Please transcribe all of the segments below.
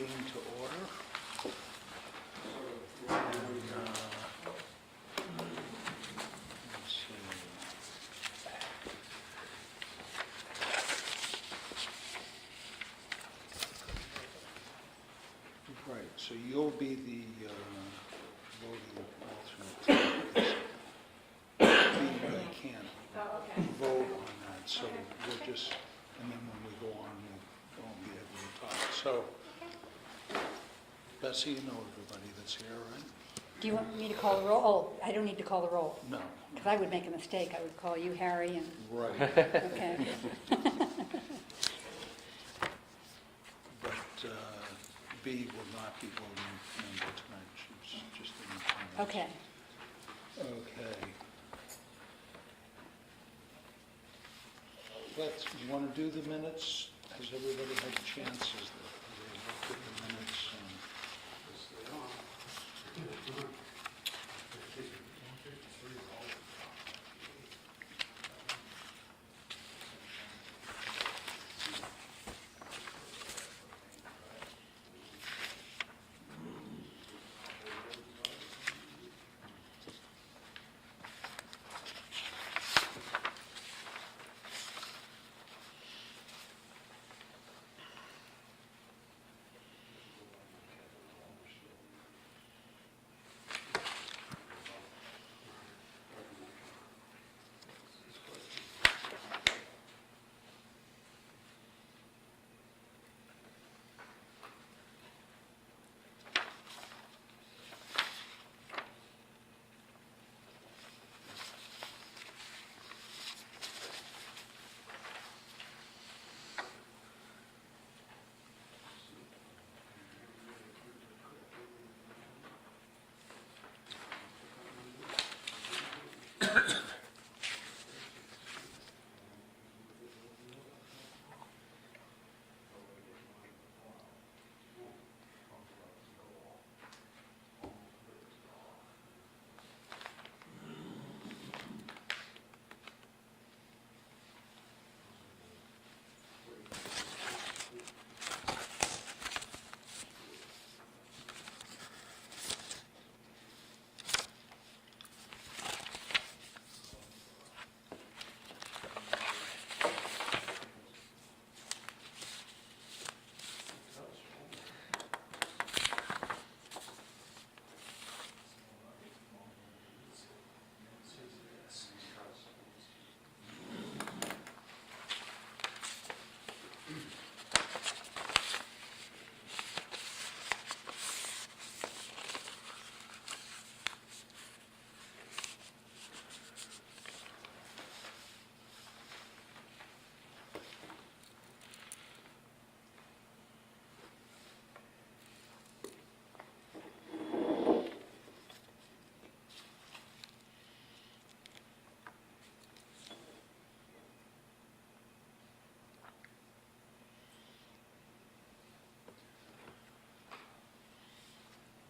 meeting to order. And, let's see. Right, so you'll be the voting alternate. Being really can't vote on that, so we'll just, and then when we go on, we won't be able to talk. So, Bessie, you know everybody that's here, right? Do you want me to call the roll? Oh, I don't need to call the roll, No. because I would make a mistake. I would call you Harry and, Right. okay. But B will not be voting member tonight, she's just in the Okay. Okay. You want to do the minutes? Has everybody had chances that they looked at the minutes?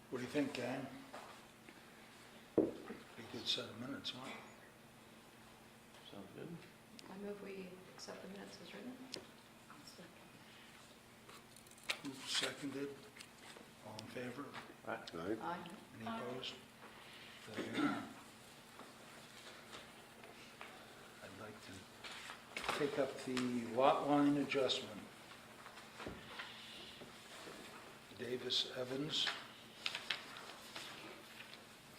What do you think, gang? Pretty good set of minutes, huh? Sounds good. I move we accept the minutes as written. Who seconded? All in favor? Aye. Aye. Any opposed? There you are. I'd like to take up the lot line adjustment. Davis Evans.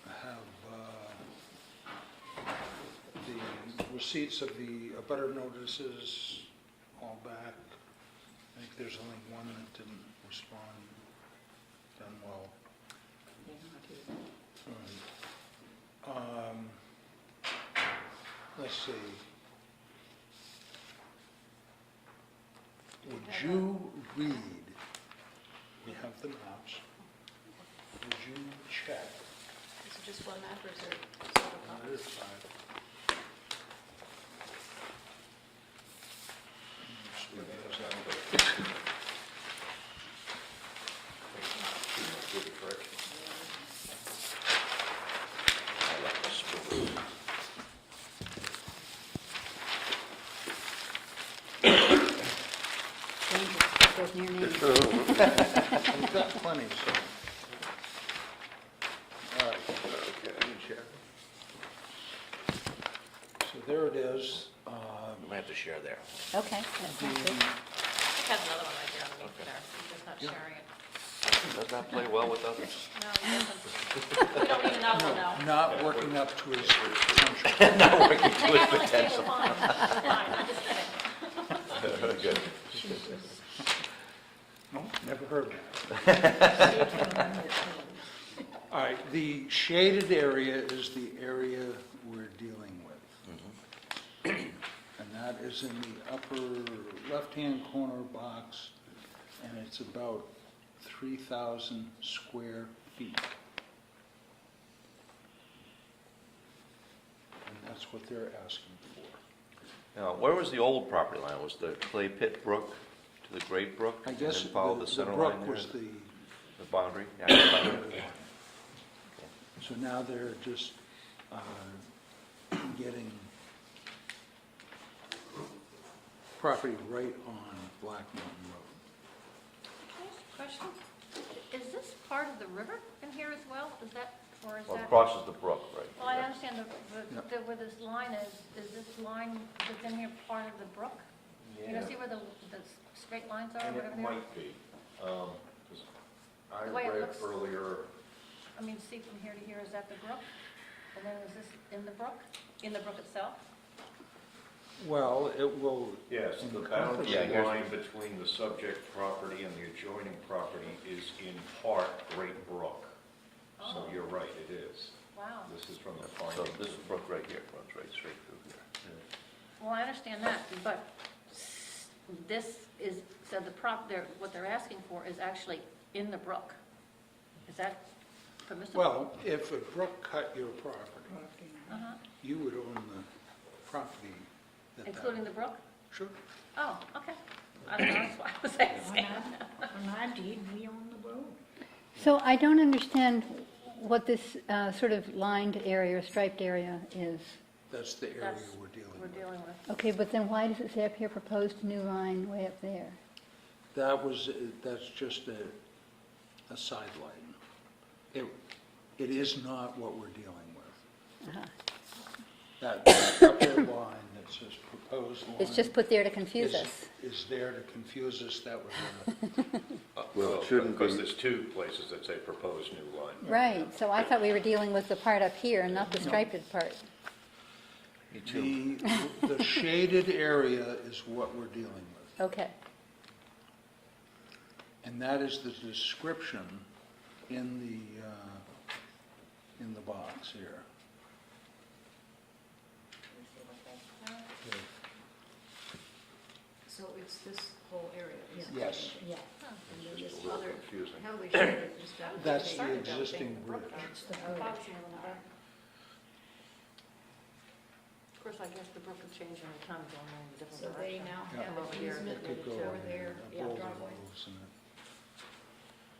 I have the receipts of the abutter notices all back. I think there's only one that didn't respond. Done well. All right. Let's see. Would you read, we have the maps, would you check? Is it just one map or is there several There's copies? five. Split those out. Dangerous, put those near names. We've got plenty, so. All right, so there it is. We might have to share there. Okay, that sounds good. I have another one right here underneath there, he's just not Yeah. sharing it. Does not play well with others. No, he doesn't. We don't even know, we'll know. Not working up to his potential. Not working to Hang his on, let's see, potential. fine, fine, I'm just kidding. Good. No, never heard that. All right, the shaded area is the area we're dealing with. And that is in the upper left-hand corner box, and it's about 3,000 square feet. And that's what they're asking for. Now, where was the old property line? Was the Clay Pit Brook to the Great Brook? I guess And then follow the center brook line there? was the, The boundary? Yeah, the boundary. so now they're just getting property right on Black Mountain Road. Can I ask a question? Is this part of the river in here as well? Is that, or is Well, it that? crosses the brook, right? Well, I understand Yep. where this line is this line that's in here part of the brook? You know, see where the straight lines are, And whatever it they are? might be, 'cause I The way it read looks- earlier, I mean, see from here to here, is that the brook? And then is this in the brook itself? Well, it will, yes, the Encompass. boundary Yeah, here's- line between the subject property and the adjoining property is in part Great Brook. So Oh. you're right, it is. Wow. This is from the So finding. this brook right here runs right straight through here. Well, I understand that, but this is, so what they're asking for is actually in the brook. Is that permissible? well, if a brook cut your property, Uh-huh. you would own the property. that- Including the brook? Sure. Oh, okay. I don't know, that's why I was asking. On our deed, we own the road. So I don't understand what this sort of lined area, or striped area is. That's the area That's- we're dealing We're with. dealing with. Okay, but then why does it say up here, proposed new line way up there? That's just a sideline. It is not what we're dealing with. Uh-huh. That upper line that says proposed line. It's just put there to confuse is- us. Is there to confuse us, that was Well, it shouldn't because be. there's two places that say proposed new line. Right, so I thought we were dealing with the part up here and not the striped part. Me too. the shaded area is what we're dealing with. Okay, And that is the description in the box here. So it's this whole area? Yes. Yeah. It's just a little confusing. How we should have just got. That's the existing bridge. It's the road. Of course, I guess the brook could change any time going in a different So they direction. now Yeah. have Over an here. easement It could go for their a boulder driveway? moves and it-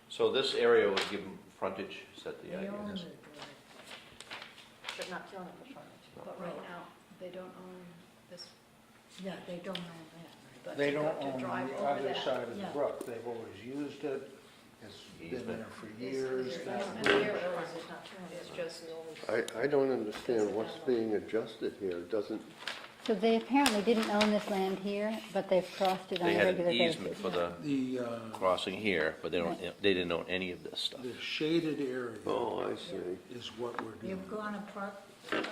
So this area would give them frontage, is that the We idea? own the Yes. road. But not killing it for frontage. But right now, they don't own this, Yeah, they don't own that. but They to go don't to own drive the over other that. side of the Yeah. brook. They've always used it. It's been Easement. there for Is years. there That easement road- here, or is Frontage, it not killing It's it. just the old. I don't understand what's being adjusted here. It doesn't, so they apparently didn't own this land here, but they've crossed it on They a had regular an basis. easement for the The, crossing here, but they didn't own any of this stuff. the shaded area oh, I see. is what we're dealing You've with. gone apart since,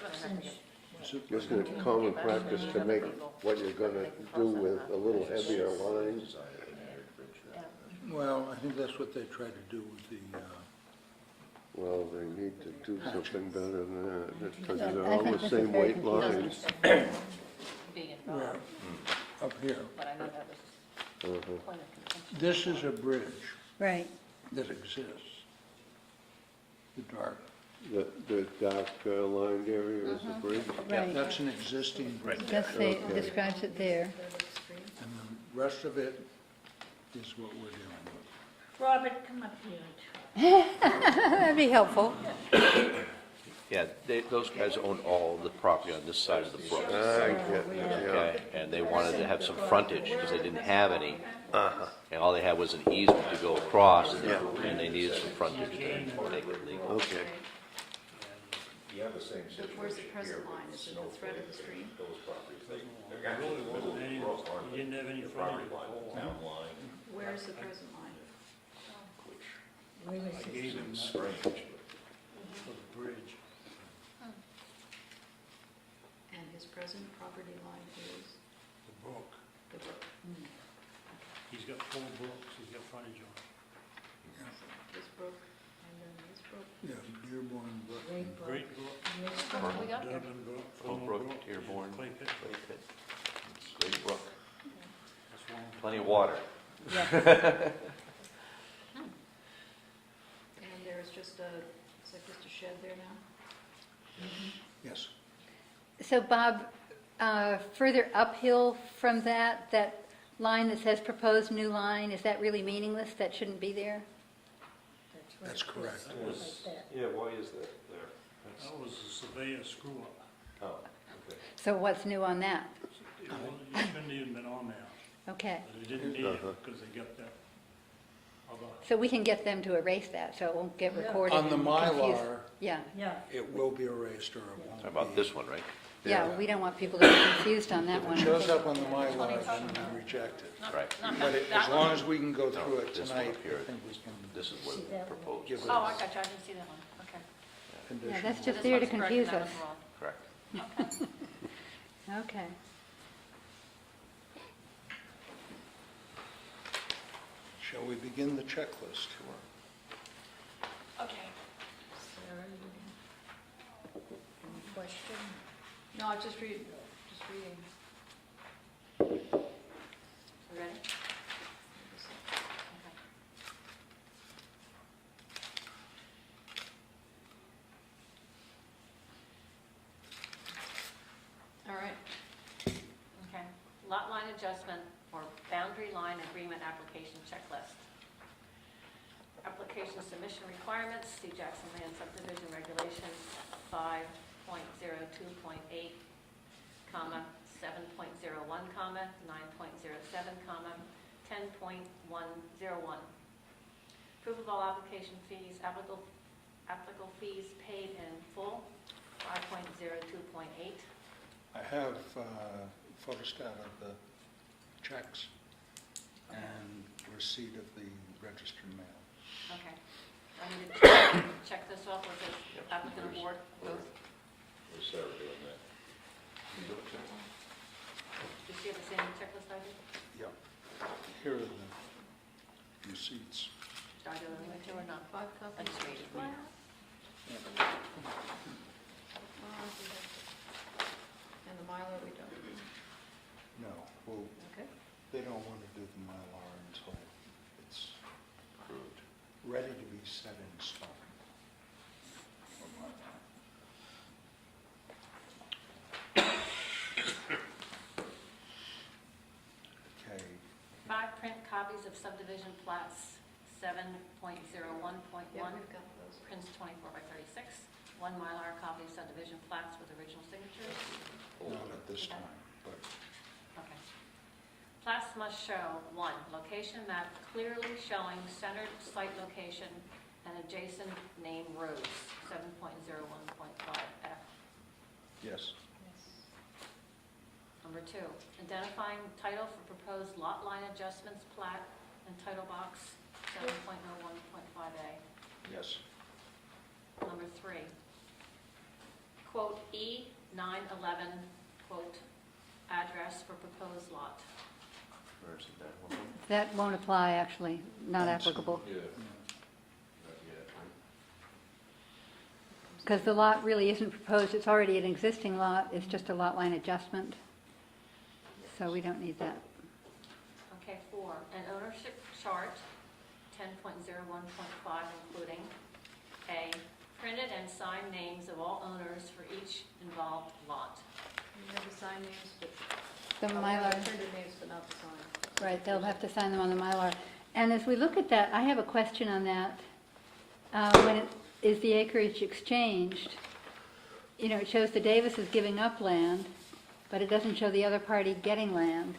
Isn't it common practice to make what you're gonna do with a little heavier lines? Well, I think that's what they tried to do with the, Well, they need to do something better than that, because Yeah, they're I all think the this is same very weight confusing. lines. Being where, involved, up here. but I know that was Uh-huh. point of contention. This is a bridge Right, that exists. The dark. The dark lined area is the bridge. right. That's an existing bridge. That's the, Okay. describes it there. And the rest of it is what we're dealing with. Robert, come up here. That'd be helpful. Yeah, those guys own all the property on this side of the brook. I get it, yeah. Okay, and they wanted to have some frontage because they didn't have any. And all they had was an easement to go across, and they needed some frontage to make it legal. Okay. You have the same situation Where's the here present with line? Is it the thread of the stream? Those properties, they're It actually really in the middle of wasn't the any, brook, aren't you they? didn't have any The property frontage. line, the town line, Where's the present line? which Where was I it? gave him seems that strange, for the bridge. And his present property line is The brook. the brook. He's got 4 brooks, he's got frontage on. This brook, and then this brook. Yeah, Dearborn Brook. Great book. Great brook, What we got here? Dublin brook, Oak Fulham Brook, brook, Dearborn, Clay Pit. Clay Pit, Great Brook, That's one. plenty of water. And there's just a, is that just a shed there now? Yes. So Bob, further uphill from that, that line that says proposed new line, is that really meaningless? That shouldn't be there? That's correct. That was, Yeah, why is that there? that was a surveyor screw up. Oh, okay. So what's new on that? It shouldn't even been on there, Okay, but they didn't need it because they got that other. so we can get them to erase that, so it won't get Yeah. recorded On the and confuse. Mylar, Yeah, Yeah, it will be erased or it won't How about be. this one, right? yeah, we don't want people to get confused on that If one. it shows up on the Mylar, then we reject it. Not- Right. not But that- as that long one? as we can go through it this one tonight, up here. I think we can This is See what we that one? proposed. give it Oh, I a got you, I didn't see that one, okay. conditional. Yeah, that's So just this there to one's correct confuse and that us. one's wrong. Correct. Okay. Shall we begin the checklist? Okay. Sarah, you any question? No, I just reading. You ready? Okay. All right. Okay, lot line adjustment or boundary line agreement application checklist. Application submission requirements, see Jackson Land subdivision regulations 5.02.8, comma, 7.01, comma, 9.07, comma, 10.101. Approval of all application fees, applicable fees paid in full, 5.02.8. I have photostat of the checks and receipt of the registered mail. Okay. I need to check this off with the applicant award, both. Where's Sarah doing that? Do you see the same checklist I did? Yep. Here are the receipts. Should I do it too or not? 5 I copies. just read it. And the Mylar we don't. No, well, Okay. they don't want to do the Mylar until it's ready to be set in stone. Okay, 5 print copies of subdivision plats, 7.01.1, Yeah, we've got those. prints 24 by 36. 1 Mylar copy of subdivision plats with original signatures. not at this time, but Okay. Plats must show, 1, location map clearly showing centered site location and adjacent name roads, 7.01.5F. yes, Number 2, identifying title for proposed lot line adjustments plat and title box, 7.01.5A. yes, Number 3, quote E911, quote, address for proposed lot. Where's that one? That won't apply, actually, not applicable, Yeah. because the lot really isn't proposed, it's already an existing lot, it's just a lot line adjustment. So we don't need that. Okay, 4, an ownership chart, 10.01.5, including A, printed and signed names of all owners for each involved lot. We have the sign names, but. The we have Mylar. the printed names, but not the sign. Right, they'll have to sign them on the Mylar. And as we look at that, I have a question on that. When it is the acreage exchanged, you know, it shows the Davis is giving up land, but it doesn't show the other party getting land.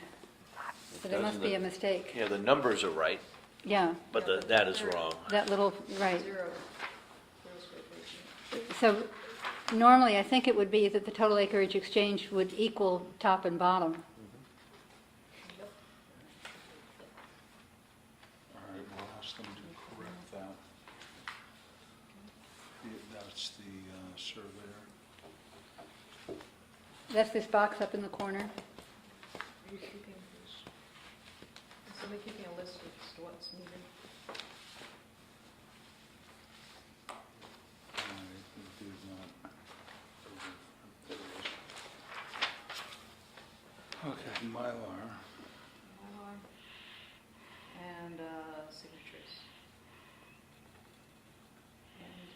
So there must be a Doesn't mistake. Yeah, the numbers are right, Yeah, but that is wrong. that little, right. Zero square feet. So normally, I think it would be that the total acreage exchange would equal top and bottom. All right, we'll ask them to correct that. That's the surveyor. That's this box up in the corner. Are you keeping, is somebody keeping a list of what's needed? I did not. There it is. Okay, Mylar. Mylar. And signatures. And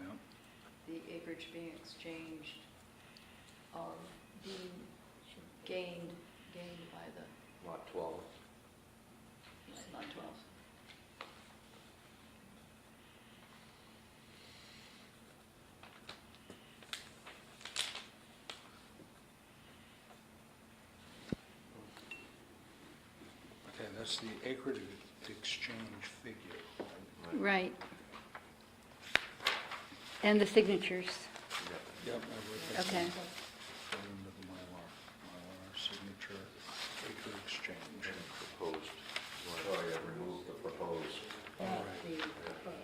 Yeah. the acreage being exchanged of being gained by the, Lot 12. it's not 12. Okay, that's the acreage exchange figure. Right. And the signatures. Yep, I wrote that. Okay. Put into the Mylar signature, acre exchange. Proposed. Oh, yeah, remove the proposed. That the proposed. Okay.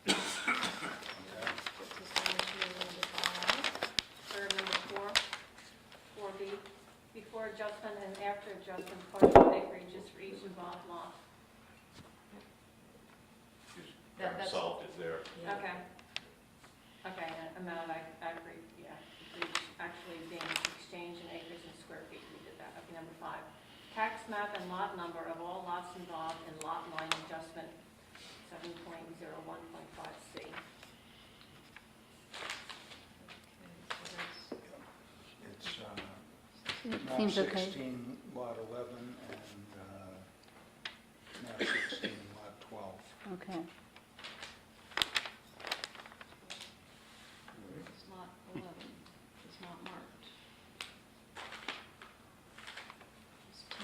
Gets us down to number 5. Or number 4, 4B, before adjustment and after adjustment, partial acreages for each involved lot. Kind of solved it there. Yeah. Okay. Okay, and amount, I agree, yeah. Acreage actually being exchanged in acres and square feet, we did that. Okay, number 5. Tax map and lot number of all lots involved in lot line adjustment, 7.01.5C. It's It map seems okay. 16, lot 11, and map 16, lot 12. Okay. It's lot 11, it's not marked. It's 10,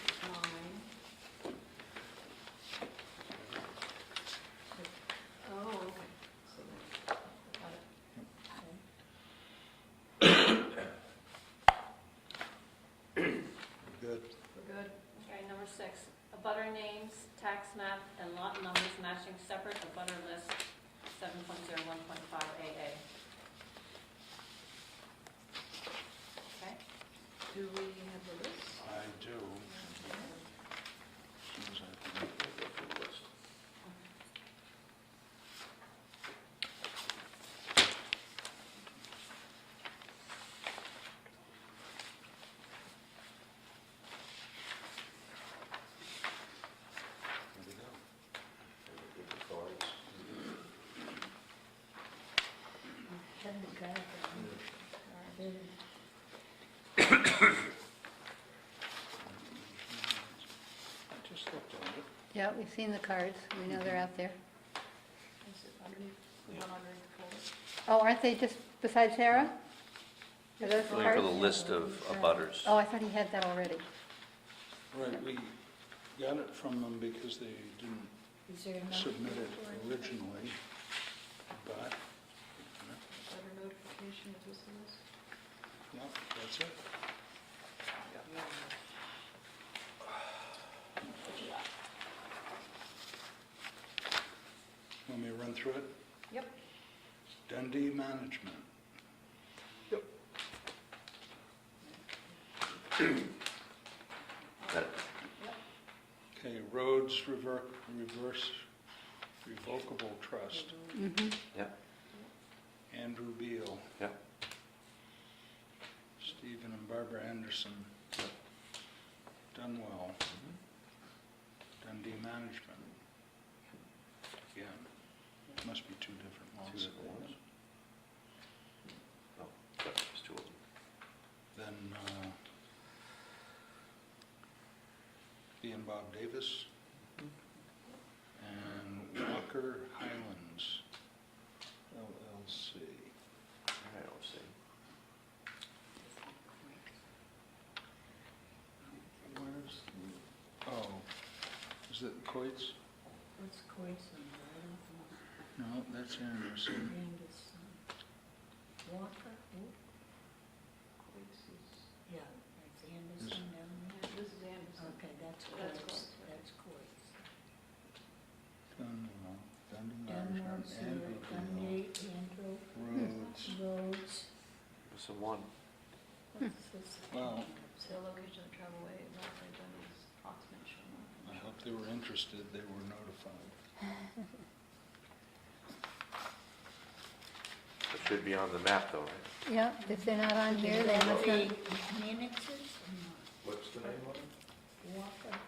it's 9. Oh, okay. So that, got it. Good. We're good? Okay, number 6, abutter names, tax map, and lot numbers matching separate abutter list, 7.01.5AA. Okay? Do we have the list? I do. As soon as I can go through the list. Here we go. With the cards. Then the guy that- I just looked at it. Yeah, we've seen the cards. We know they're out there. Is it underneath, the one underneath the folder? Oh, aren't they just beside Sarah? Are those the Looking for the cards? list of abutters. Oh, I thought he had that already. Right, we got it from them because they didn't Is there enough? submit it originally, but, Letter notification, is this the list? yeah, that's it. Want me to run through it? Yep. Dundee Management. That- Okay, Rhodes Reverse Revocable Trust, Mm-hmm. Yeah, Andrew Beal, yeah. Stephen and Barbara Anderson, Dunwell, Dundee Management. Again, must be two different Two lots. different ones. Oh, yeah, there's 2 of them. Then B and Bob Davis, Walker Highlands LLC. I don't see. Where's oh, is it Coit's? What's Coyson? I No, that's Anderson. don't know. Anderson. Walker, who? Yeah, that's Anderson down there. This is Anderson. Okay, that's That's Coyce, Coyce. that's Coyce. Dunmore, Dunmore, Dundee, Andrew, Roads. Rhodes. There's the one. What's this? Well, So location of the travelway, North Lake Dundee's approximate shoreline. I hope they were interested, they were notified. It should be on the map though, right? Yeah, if they're not on here, they must The not. Mannixes or What's the name of it? not? Walker,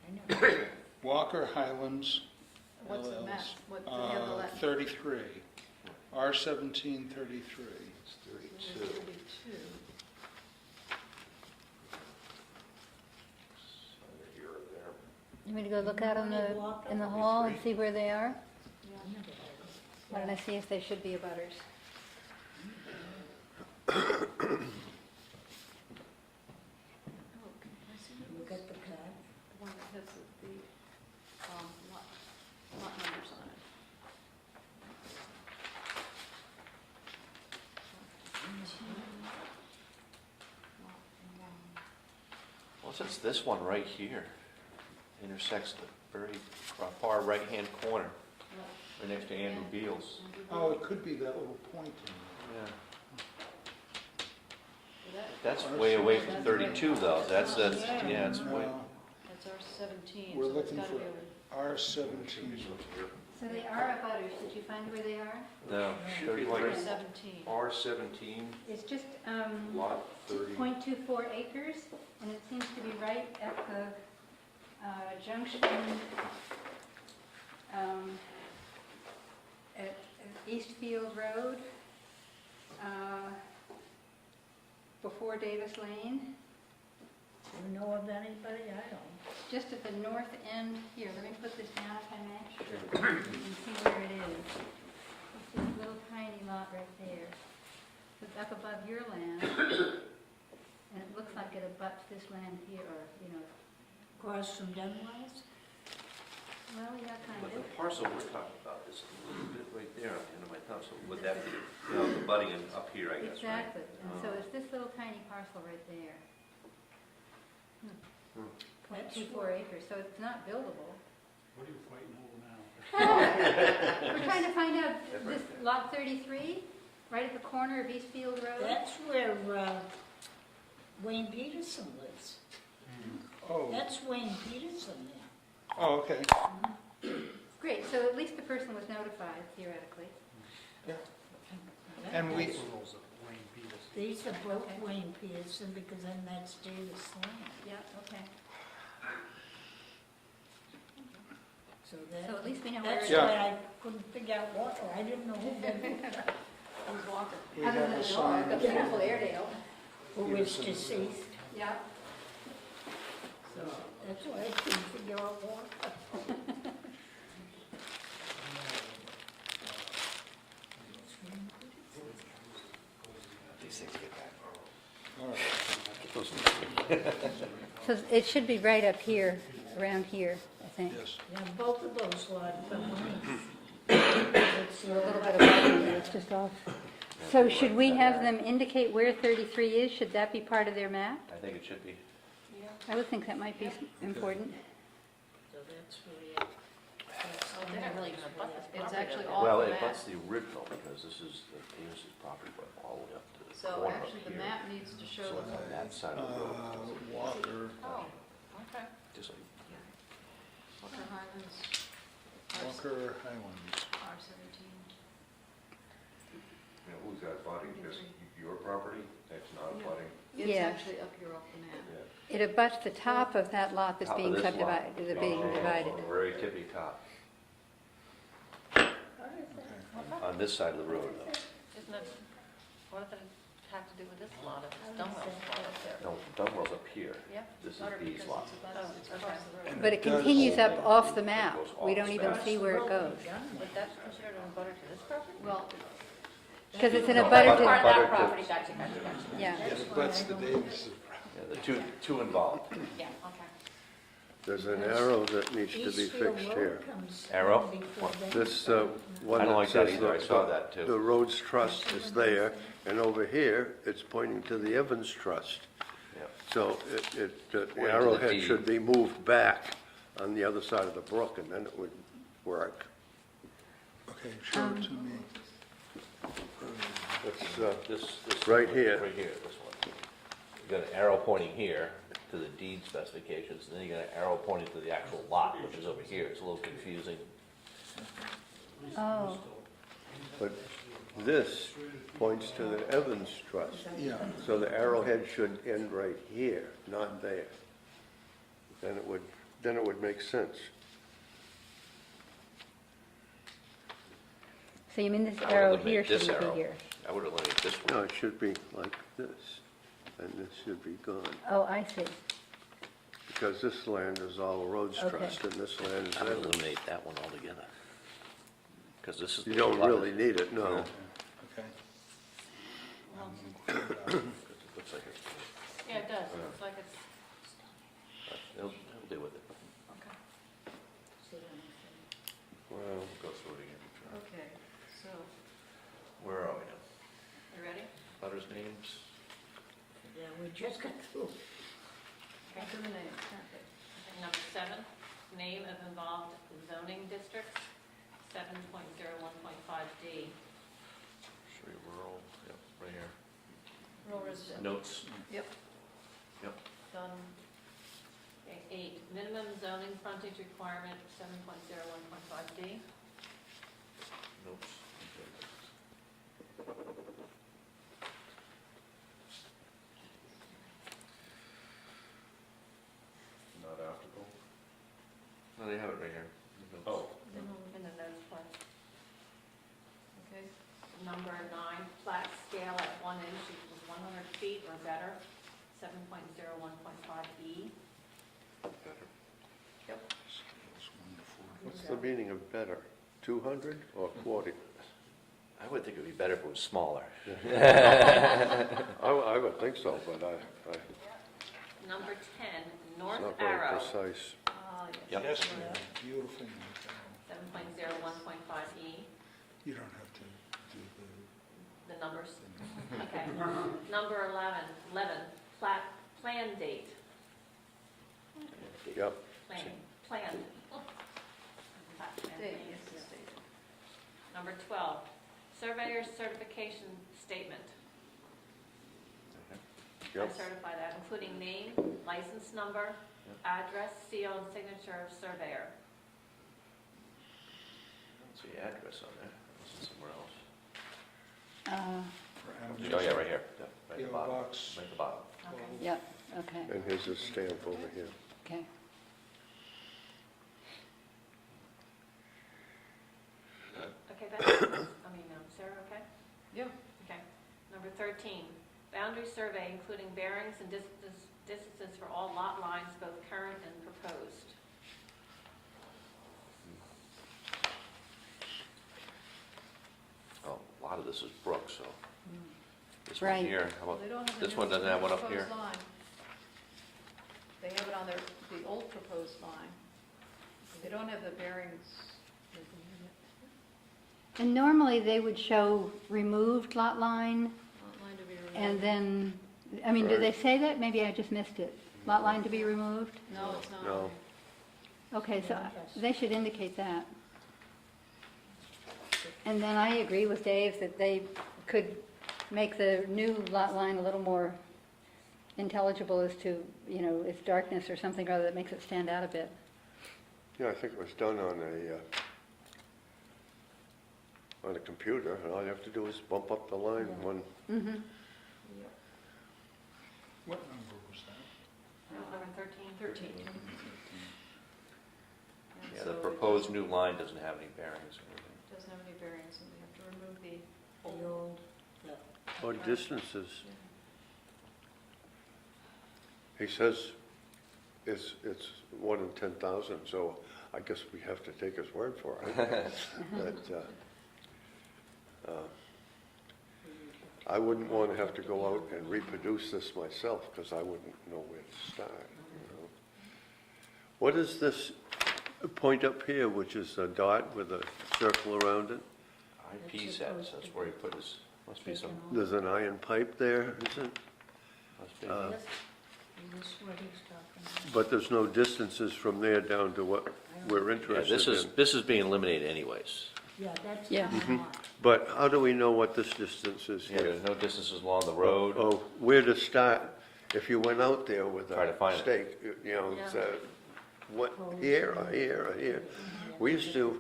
I know. Walker Highlands What's the map? LLC. What, do they have the last? 33, R1733. It's 32. 32. Either here or there. You want me to go look out in the hall and see where they are? Why don't I see if they should be abutters? Oh, okay, I see that You was got the card? the one that has the, lot numbers on it. Well, it's this one right here. Intersects the very far right-hand corner, right next to Andrew Beals. Oh, it could be that little point in Yeah. That- That's way away from 32 though. That's, yeah, it's there. way. Well, That's R17, We're so it's looking gotta for- be over. R17. So they are abutters. Did you find where they are? No, Should be like 33. R17. R17, It's just lot 30. 2.24 acres, and it seems to be right at the junction at Eastfield Road, before Davis Lane, You know of anybody? I don't. just at the north end. Here, let me put this down if I may. Sure. You can see where it is. It's this little tiny lot right there. It's up above your land, and it looks like it abuts this land here, or, you know, Across from Dunwise? well, yeah, kind But the of. parcel we're talking about is a little bit right there on the end of my thumb, so would that be, you know, the budding and up here, I guess, right? Exactly, and so it's this little tiny parcel right there. Hmm. 0.24 acres, so it's not buildable. What are you fighting over now? We're trying to find out, this lot 33, right at the corner of Eastfield Road? That's where Wayne Peterson lives. Oh, That's Wayne Peterson there. oh, okay. Great, so at least the person was notified theoretically. And we, Those are Wayne Peters. These are both Okay. Wayne Peterson because then that's Davis Lane. Yeah, okay. So that. So at least we know where That's it is. why I couldn't figure out Walker. I didn't know who Who's Walker? we Other have than a the dog, sign. the beautiful Airedale. was deceased. Yeah. So that's why I couldn't figure out Walker. These things get back. All right. Get those- So it should be right up here, around here, I think. Yes. Yeah, both of those lots are Wayne. It's A little bit of bottom there, it's just off. So should we have them indicate where 33 is? Should that be part of their map? I think it should be. I would think that might be important. So that's where Oh, they're not really gonna butt this It's property, actually though. all Well, the it map. butts the original because this is the Davis's property, but all the way up to the So corner up actually, the here. map needs to show So the. it's on that side of the road, Walker, Oh, okay. just like, Walker Highlands. Walker Highlands. R17. You know, who's that budding? Just your property? That's not Yeah. budding? It's Yeah. actually up here off the map. yeah. It abuts the top of that lot that's Top of being this lot. subdivided, is being Oh, divided. Very tippy top, on this side of the road though. Isn't it, what if it, have to do with this lot if it's Dunwell's lot up there? No, Dunwell's up here. Yeah. This is these lots. Oh, it's across the road. And But it does- continues up off the map. It goes We off don't the even map. see where it goes. But that's considered an abutter to this property? Well, because it's in a No, butter Part of to, that property, gotcha. yeah. It butts the Davis. Yeah, the two involved. Yeah, okay. There's an arrow that needs to be Eastfield fixed Road here. comes Arrow? before that. This one I don't that like that says either. I saw that too. the Rhodes Trust is there, and over here, it's pointing to the Evans Trust. Yeah. So the Pointing to the arrowhead deed. should be moved back on the other side of the brook, and then it would work. Okay, show it to me. It's, This Right one, here. Right here, this one. You got an arrow pointing here to the deed specifications, and then you got an arrow pointing to the actual lot, which is over here. It's a little confusing. Oh, But this points to the Evans Trust. Yeah, So the arrowhead should end right here, not there. Then it would make sense. so you mean this I would arrow eliminate here this shouldn't be arrow. here? I would eliminate this No, one. it should be like this, and this should be gone. Oh, I see. Because this land is all Rhodes Okay. Trust, and this land is I would Evans. eliminate that one altogether. Because this is. You don't lot- really need it, no. okay. It looks like it's, Yeah, it does. It's like it's, they'll deal with it. okay. Well, We'll go through it again. Okay, so, Where are we now? You ready? Butters names? Yeah, we just got through. back to the name. Okay, number 7, name of involved zoning districts, 7.01.5D. Should be rural, yep, right here. Rural residential. Notes, Yep, yep. done. Okay, 8, minimum zoning frontage requirement, 7.01.5D. Notes. Not applicable? No, they have it right here. Oh, In the notes place. Okay, Number 9, plat scale at 1 inch equals 100 feet or better, 7.01.5E. Better. That's wonderful. what's the meaning of better? 200 or 40? I would think it'd be better if it was smaller. I would think so, but it's Number 10, north not very arrow, precise. Yep. Yes, ma'am. Beautiful. 7.01.5E, You don't have to do the numbers. Okay. Number 11, plan date, Yep. plan. Plat plan date, date. yes, date. Number 12, surveyor's certification statement. I Yep. certify that, including name, license number, address, seal, and signature of surveyor. Let's see, address on there. This is somewhere else. the. Oh, yeah, right here. Yep, right at the PO bottom. box. Right at the bottom. Okay. Yep, okay, And here's a stamp over here. okay. Okay, Sarah, okay? Yeah, Okay. Number 13, boundary survey including bearings and distances for all lot lines, both current and proposed. Oh, a lot of this is brook, so. This Right. one here, how well, about, they don't have the this new one doesn't have one up proposed here? line. They have it on the old proposed line. They don't have the bearings. And normally they would show removed lot line, Lot line to be removed. and then, I mean, do they Right. say that? Maybe I just missed it. Lot line to be removed? No, it's not. No. Okay, so they should indicate that. And then I agree with Dave that they could make the new lot line a little more intelligible as to, you know, its darkness or something or other that makes it stand out a bit. Yeah, I think it was done on a computer, and all you have to do is bump up the line one. Mm-hmm. What number was that? Number 13? 13. And Yeah, so the it proposed new line doesn't have any bearings or anything. Doesn't have any bearings, and we have to remove the The old, Or distances. He says it's more than 10,000, so I guess we have to take his word for it. But, I wouldn't want to have to go out and reproduce this myself, because I wouldn't know where to start, you know. What is this point up here, which is a dot with a circle around it? IP sets, that's where he put his, must be some, There's an iron pipe there, is it? must be. This is what he's talking about. But there's no distances from there down to what we're Yeah, interested in. this is being eliminated anyways. Yeah, that's Yeah. the lot. But how do we know what this distance is Yeah, here? there's no distances along the road. Oh, where to start? If you went out there with Try to a find it. stake, you know, it's, what, here or here or here? We used to,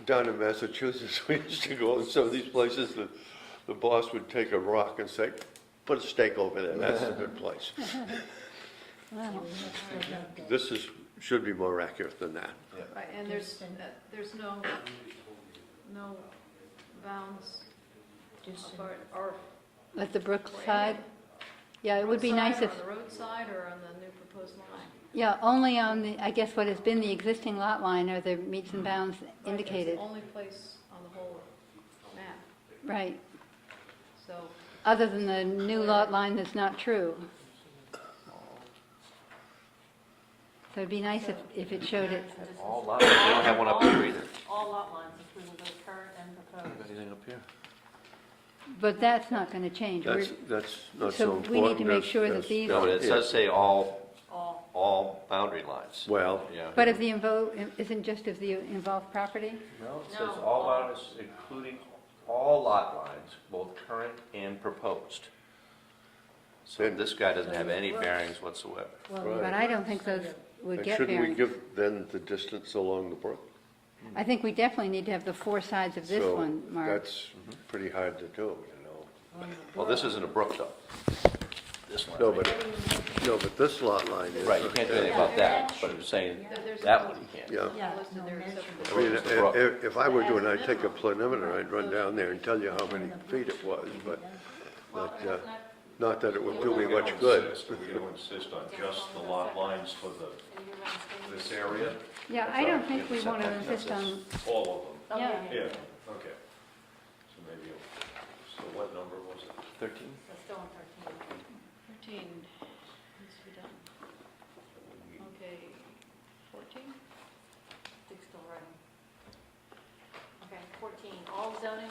down in Massachusetts, we used to go in some of these places, the boss would take a rock and say, put a stake over there, that's a good place. This is, should be more accurate than that. Right, and there's no bounds or At the brook side? Yeah, it would be nice if, on the roadside or on the new proposed line. yeah, only on the, I guess what has been the existing lot line are the meets and bounds Right, that's indicated. the only place on the whole map, Right, so. other than the new lot line that's not true. So it'd be nice if it showed it. All lot, they don't have one up here either. All lot lines, including both current and proposed. Anything up here? But that's not going to change. That's not so So important. we need to make as- sure that as- these- No, but it does say all All. boundary lines. Well, Yeah. But if the isn't just of the involved property? No, it says No. all boundaries, including all lot lines, both current and proposed. So Then- this guy doesn't have any bearings whatsoever. Right. But I don't think those would and get shouldn't we variance. give then the distance along the brook? I think we definitely need to have the four sides of this So one marked. that's pretty hard to do, you know. Well, this isn't a brook though. This one. No, right but, no, but this lot line is. Right, you can't do anything about that, but I'm saying There's that one you can't. Yeah. Yeah, listed no there except measurement. for I mean, It's the brook. if I were doing, I'd take a preliminary, I'd run down there and tell you how many feet it was, but not that it would do me much good. We're going to insist on just the lot lines for this area, Yeah, I don't think we want to insist on, all of them. yeah. Yeah, okay. So maybe, so what number was it? 13? That's still on 13. 13 needs to be done. Okay, 14? Dick's still writing. Okay, 14, all zoning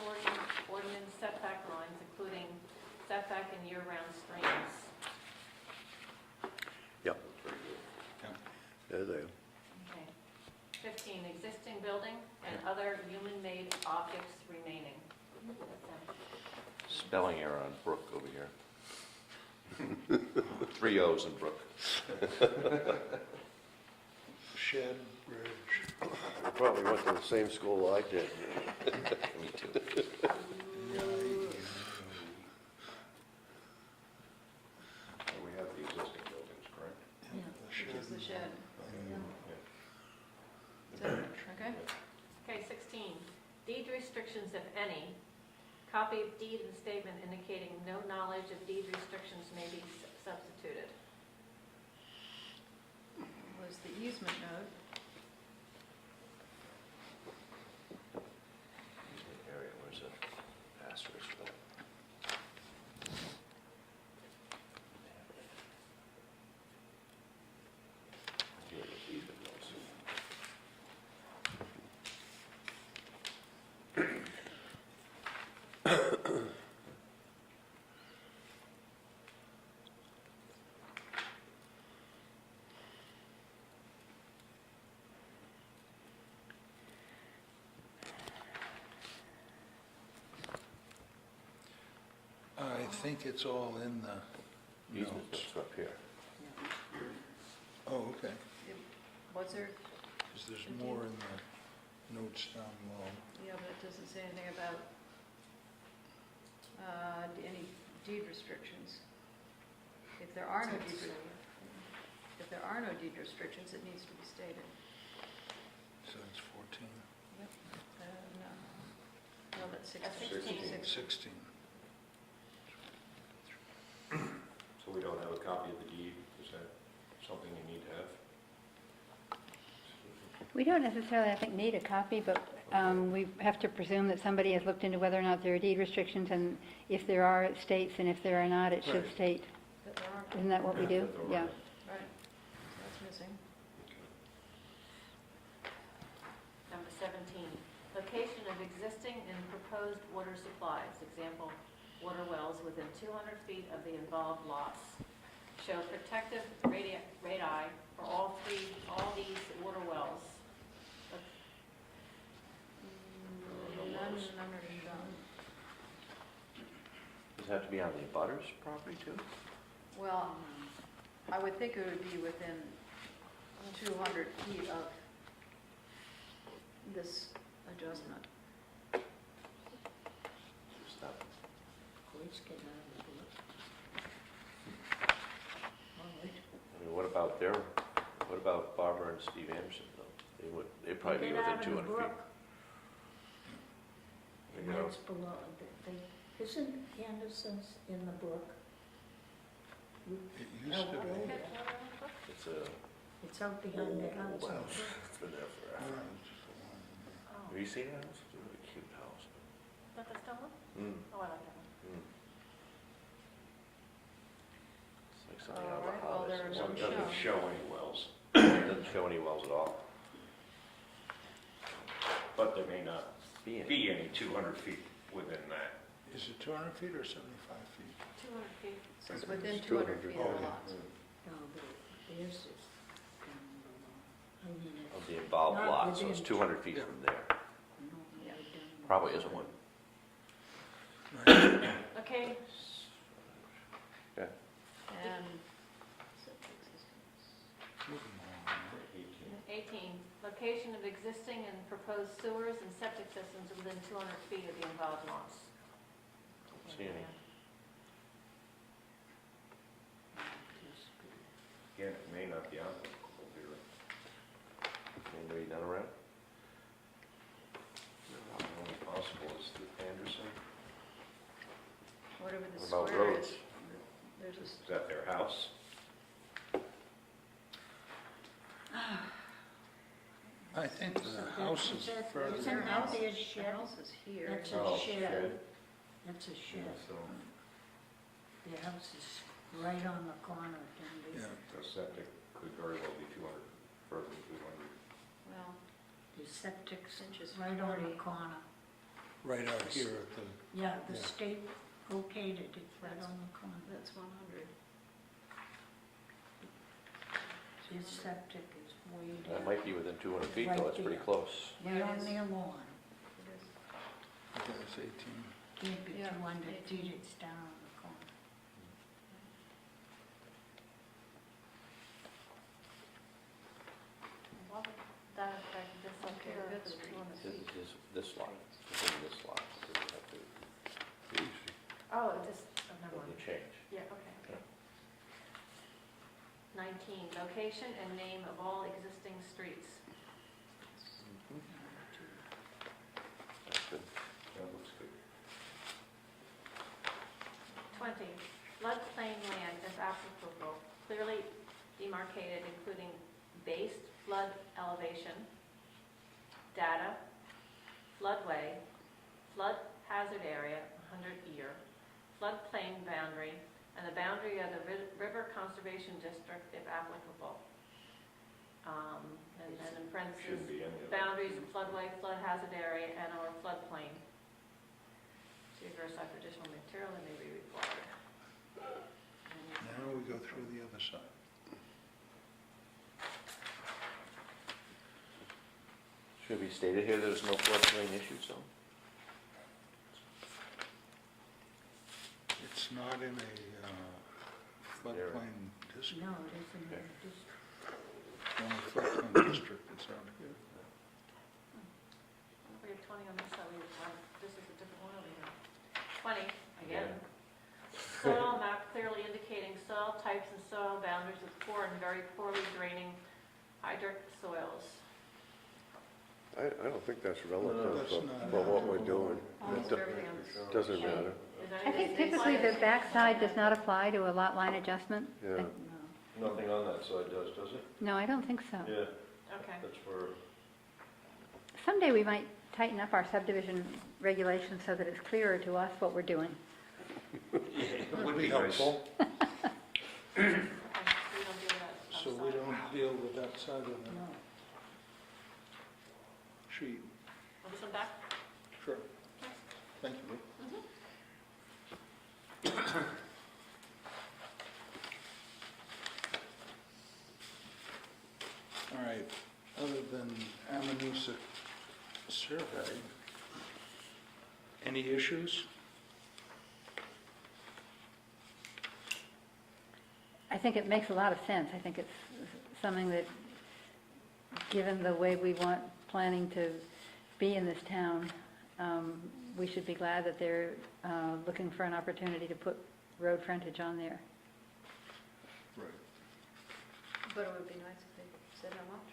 ordinance setback lines, including setback and year-round streams. Yep. There they are. Okay. 15, existing building and other human-made objects remaining. Spelling error on Brook over here. 3 O's in Brook. Shed, bridge. You probably went to the same school I did. Me too. We have the existing buildings, correct? Here's the shed. Is that, okay? Okay, 16, deed restrictions, if any. Copy of deed and statement indicating no knowledge of deed restrictions may be substituted. Was the easement note. Area, where's the asterisk for that? Here it is, easement notes. I think it's all in the Easement notes. notes are up here. Oh, okay, Was there, because there's more in the notes down below. yeah, but it doesn't say anything about any deed restrictions. If there are no deed restrictions, it needs to be stated. So it's 14, No. No, that's 16. That's 16. 16. copy of the deed? Is that something you need to have? We don't necessarily, I think, need a copy, but we have to presume that somebody has looked into whether or not there are deed restrictions, and if there are, it states, and if there are not, it should Right. state. But there aren't, Isn't that what we do? That there Yeah. aren't. right, that's missing. Number 17, location of existing and proposed water supplies, example, water wells within 200 feet of the involved lots. Show protective radii for all these water wells. None are shown. Does it have to be on the abutters property too? Well, I would think it would be within 200 feet of this adjustment. Stop. Please get out of the book. All right. I mean, what about Barbara and Steve Anderson though? They'd probably be Get within out of the 200 feet. brook. You And know, that's below, isn't Anderson's in the brook? It used to be. it's a, It's out behind the house. well, it's been there forever. Oh, Have you seen that house? It's a really cute house. is that the stone one? Mm, Oh, I like that one. mm. It's like something out of a Alright, well, there are house. So none it doesn't shown. show any wells, It doesn't show any wells at all. but there may not Be any. be any 200 feet within that. Is it 200 feet or 75 feet? 200 feet. It says within 200 feet of the Okay. lots. No, but there's this down below. I mean, Of it's the involved Not lot, so within- it's 200 feet Yeah. from there. no, way down below. Probably isn't one. Okay, Yeah. And Moving along. 18, location of existing and proposed sewers and septic systems within 200 feet of the involved lots. See any? Again, it may not be applicable here. Anybody done around? The only possible is the Anderson, whatever the What about square roads? is, there's a, is that their house? I think the house is further. Isn't that their the shed? house is here. That's Oh, a shed. shed. That's a Yeah, shed. so The house is right on the corner, Yeah, the septic could very well be 200, further than 200. Well, The septic's Inches right on 40. the corner. right out here at the, Yeah, the Yeah. state okayed it, it's right on the corner. that's 100. His septic is way That down, might be within 200 feet Right though, it's pretty there. close. right Yeah, it on is. their lawn. It is. I think it's 18. Can't be Yeah, 200 feet, 18. it's down on the corner. What would that affect this up Okay, here Fifth for the Street. 200 feet? This lot, within this lot, so we have to, Oh, it just, oh, never mind. the change. Yeah, okay. 19, location and name of all existing streets. That's good. That looks good. 20, floodplain land as applicable, clearly demarcated, including based flood elevation, data, floodway, flood hazard area, 100 year, floodplain boundary, and the boundary of the River Conservation District if applicable. And then in parentheses, Shouldn't be any of that. boundaries of floodway, flood hazard area, and/or floodplain. Reverse site for additional material that may be required. Now we go through the other side. Should be stated here there's no floodplain issues though? It's not in a floodplain district. No, it isn't, Okay. just, The only floodplain district is out here. We have 20 on this side, this is a different one over here. 20, again. Soil map clearly indicating soil types and soil boundaries with poor and very poorly draining hydric soils. I don't think that's relative That's not- for what we're doing. Almost It everything on this. doesn't matter. Is I think typically the backside does not apply to a lot line adjustment. Yeah. Nothing on that side does it? No, I don't think so. Yeah, Okay. that's for, Someday we might tighten up our subdivision regulations so that it's clearer to us what we're doing. it Would be helpful. Okay, so we don't do that So we outside. don't deal with that side of the No. sheet. Want this one back? Sure. Thank you. All right, other than Amanuset survey, any issues? I think it makes a lot of sense. I think it's something that, given the way we want planning to be in this town, we should be glad that they're looking for an opportunity to put road frontage on there. Right. But it would be nice if they said how much.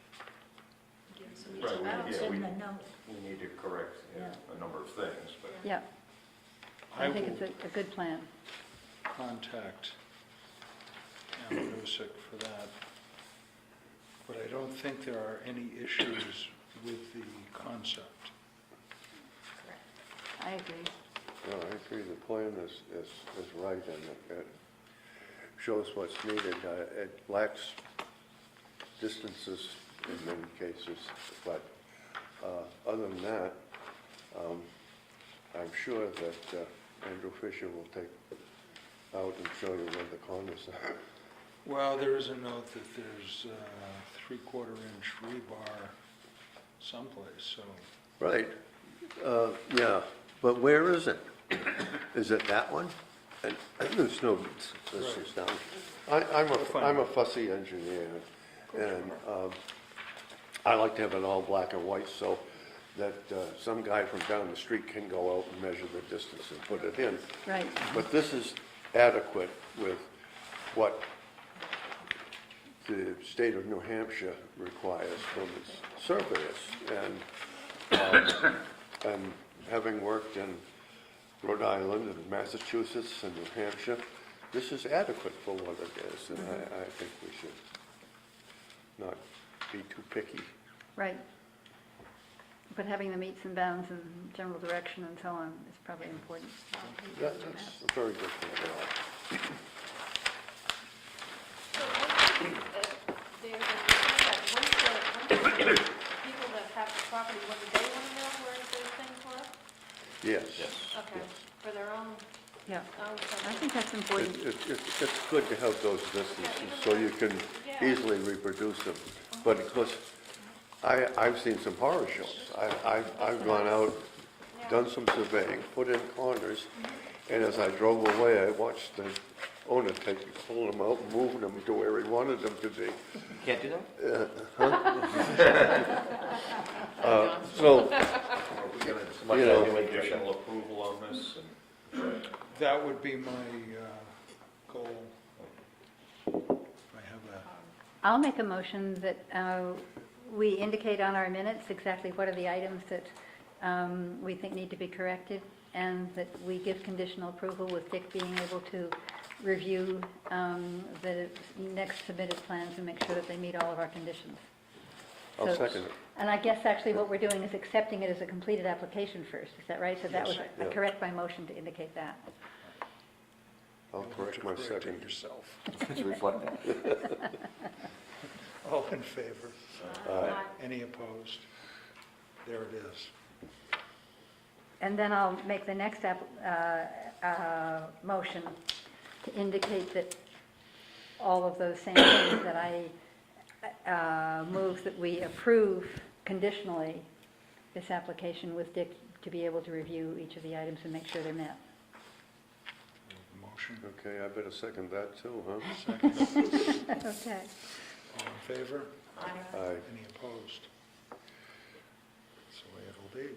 Give us some Right, easy amounts. It's Yeah, in we- the notes. we need to correct Yeah. a number of things, but Yeah, I I think will it's a good plan. contact Amanuset for that, but I don't think there are any issues with the concept. I agree. No, I agree, the plan is right, and it shows what's needed. It lacks distances in many cases, but other than that, I'm sure that Andrew Fisher will take out and show you where the corners are. Well, there is a note that there's 3/4 inch rebar someplace, so. Right, yeah, but where is it? Is it that one? And there's no, this is down. I'm a fussy engineer, and I like to have it all black and white so that some guy from down the street can go out and measure the distance and put it in. Right. But this is adequate with what the state of New Hampshire requires from its surveyors. And having worked in Rhode Island and Massachusetts and New Hampshire, this is adequate for what it is, and I think we should not be too picky. Right. But having the meets and bounds and general direction and so on is probably important. That's a very good thing. So there's a, once the people that have the property, what do they want to know where those things were? Yes. Okay, for their own, Yeah, own. I think that's important. It's good to have those distances so you can easily reproduce them. But of course, I've seen some horror shows. I've gone out, done some surveying, put in corners, and as I drove away, I watched the owner pull them out, and moving them to where he wanted them to be. Can't do that? So, are we going Might to not do do it. additional approval on this? And- That would be my goal. If I have that. I'll make a motion that we indicate on our minutes exactly what are the items that we think need to be corrected, and that we give conditional approval with Dick being able to review the next submitted plans and make sure that they meet all of our conditions. I'll So- second it. And I guess actually what we're doing is accepting it as a completed application first, is that right? So that was, Yes. I Yeah. correct my motion to indicate that. I'll correct my Correct it second. yourself. It's reflected. All in favor? Aye. Any opposed? There it is. And then I'll make the next motion to indicate that all of those same things that I move that we approve conditionally this application with Dick to be able to review each of the items and make sure they're met. Motion. Okay, I better second that too, huh? Second. Okay. All in favor? Aye. Any opposed? That's the way it'll be.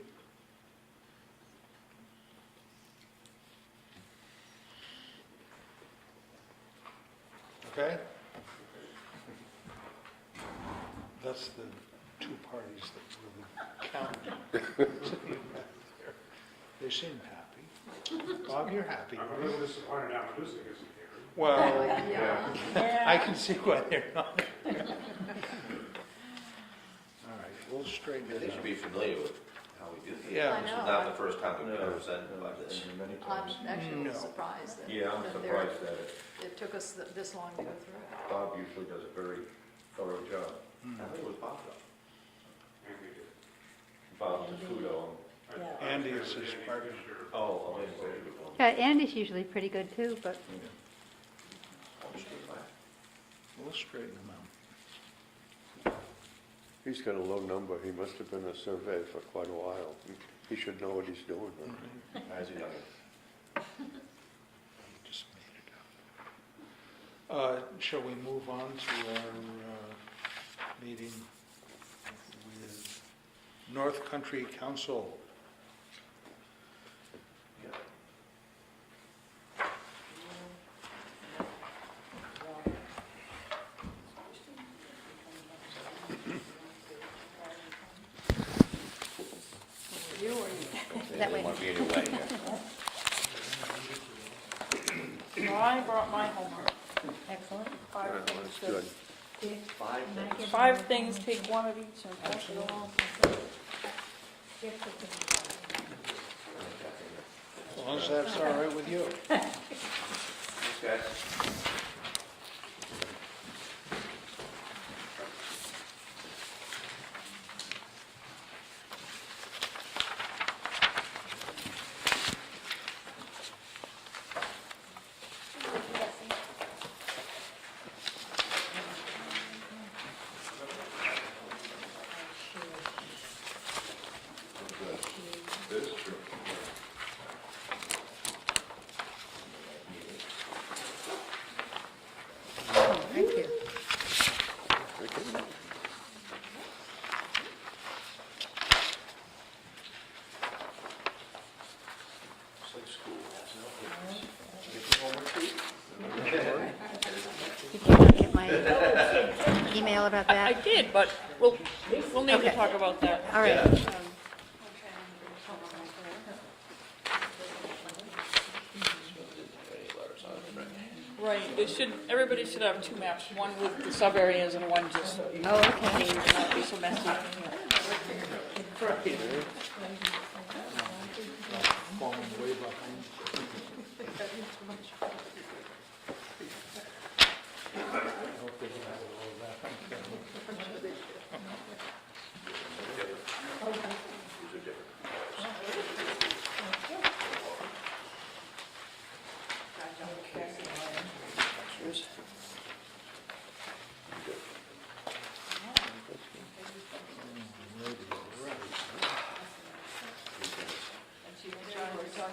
Okay? That's the two parties that really count. They seem happy. Bob, you're happy. I'm a little disappointed now Medusa isn't here. Well, Yeah. I can see why they're not. All right, we'll straighten They it should out. be familiar with how we do things. Yeah. I This know. is not the first time we've been presented by this. Many I'm times. actually a No. little surprised that. Yeah, I'm that there- surprised at it. It took us this long to go through it. Bob usually does a very thorough job. I think it was Bob though. And we did. Bob DeFudo. Andy is his partner. Oh, okay. Yeah, Andy's usually pretty good too, but We'll straighten them out. He's got a low number, he must have been a surveyor for quite a while. He should know what he's doing. As you know. Just made it up. Shall we move on to our meeting with North Country Council? that way. Want to be in your way here. Well, I brought my homework. Excellent. Five That's things good. to- Five things, take one of each and pass it along. As long as that's all right with you. Thanks, guys. This is true. Thank you. It's like school. Did you get your homework sheet? Did you not get my email about I that? did, but we'll need to Okay. talk about that. All right. Any letters on it, right? Right, it should, everybody should have two maps, one with the sub areas and one just, Oh, okay. not be so messy. Falling way behind. I hope they don't have all of that on camera. These are different. Yours?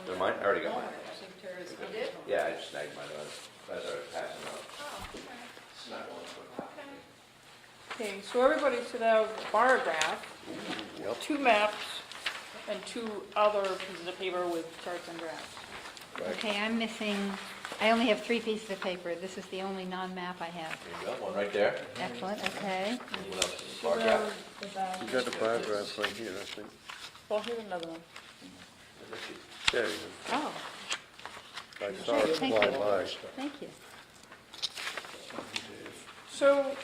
They're mine? I already got mine. You did? Yeah, I just snagged mine as I was passing out. Snag one quick. Okay, so everybody should have a bar graph, Yep. two maps, and two other pieces of paper with charts and graphs. Okay, I'm missing, I only have 3 pieces of paper. This is the only non-map I have. There you go, one right there. Excellent, okay. What else? Bar graph? You got the bar graph right here, I think. Well, here's another one. There you Oh, go. I saw it Thank fly you. by. thank you. So,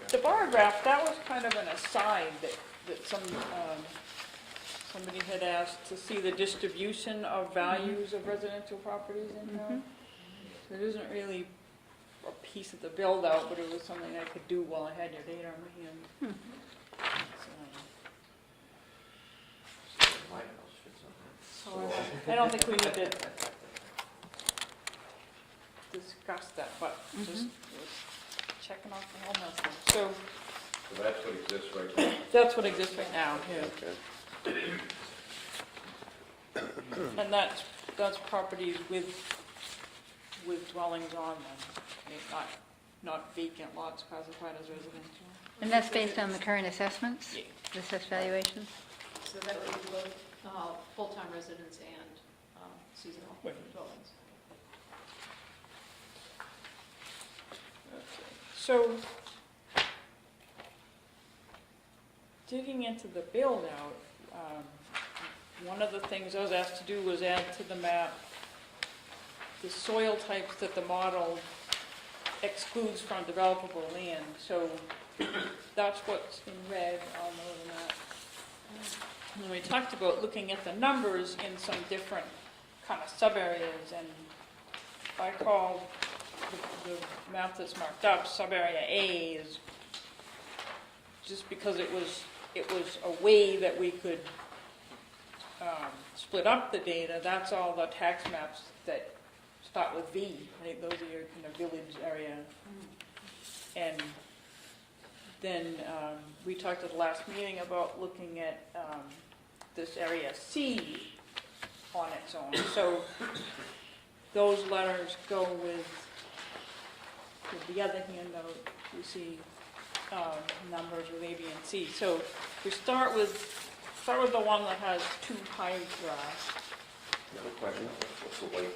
the bar graph, that was kind of an aside that somebody had asked to see the distribution of values of residential properties in town. So it isn't really a piece of the build out, but it was something I could do while I had your data on my hand. My house fits on So I don't think we need to discuss that, but just checking off the whole mess. So So that's what exists right now. that's what exists right now, yeah. Okay. And that's properties with dwellings on them, not vacant lots classified as residential. And that's based on the current assessments, Yeah. the assessed valuations? So that would be both full-time residents and seasonal dwellings. So, digging into the build out, one of the things I was asked to do was add to the map the soil types that the model excludes from developable land. So that's what's in red, I'll note in that. And we talked about looking at the numbers in some different kind of sub-areas, and I call the map that's marked up, sub-area A, is just because it was a way that we could split up the data. That's all the tax maps that start with V, right? Those are your kind of village area. And then we talked at the last meeting about looking at this area C on its own. So those letters go with the other handout. You see numbers with A, B, and C. So we start with the one that has 2 pie graphs. Another question, what's the weight?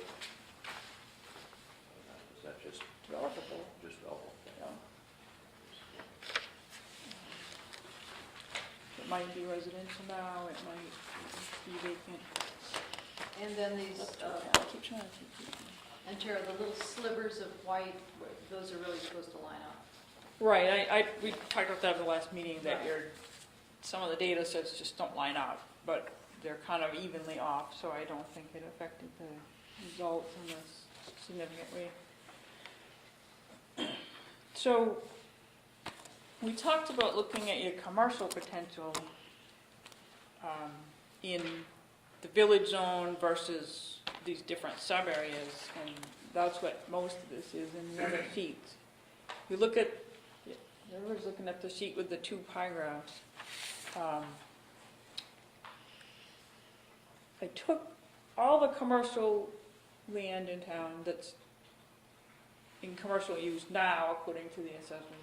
Is that just Developable. developable? Yeah. It might be residential now, it might be vacant. And then these, I'll keep trying to keep it. and Tara, the little slivers of white, those are really supposed to line up. Right, we talked about that at the last meeting, that some of the data sets just don't line up, but they're kind of evenly off, so I don't think it affected the results in a significant way. So, we talked about looking at your commercial potential in the village zone versus these different sub-areas, and that's what most of this is in the other sheets. You look at, everyone's looking at the sheet with the 2 pie graphs. I took all the commercial land in town that's in commercial use now, according to the assessment,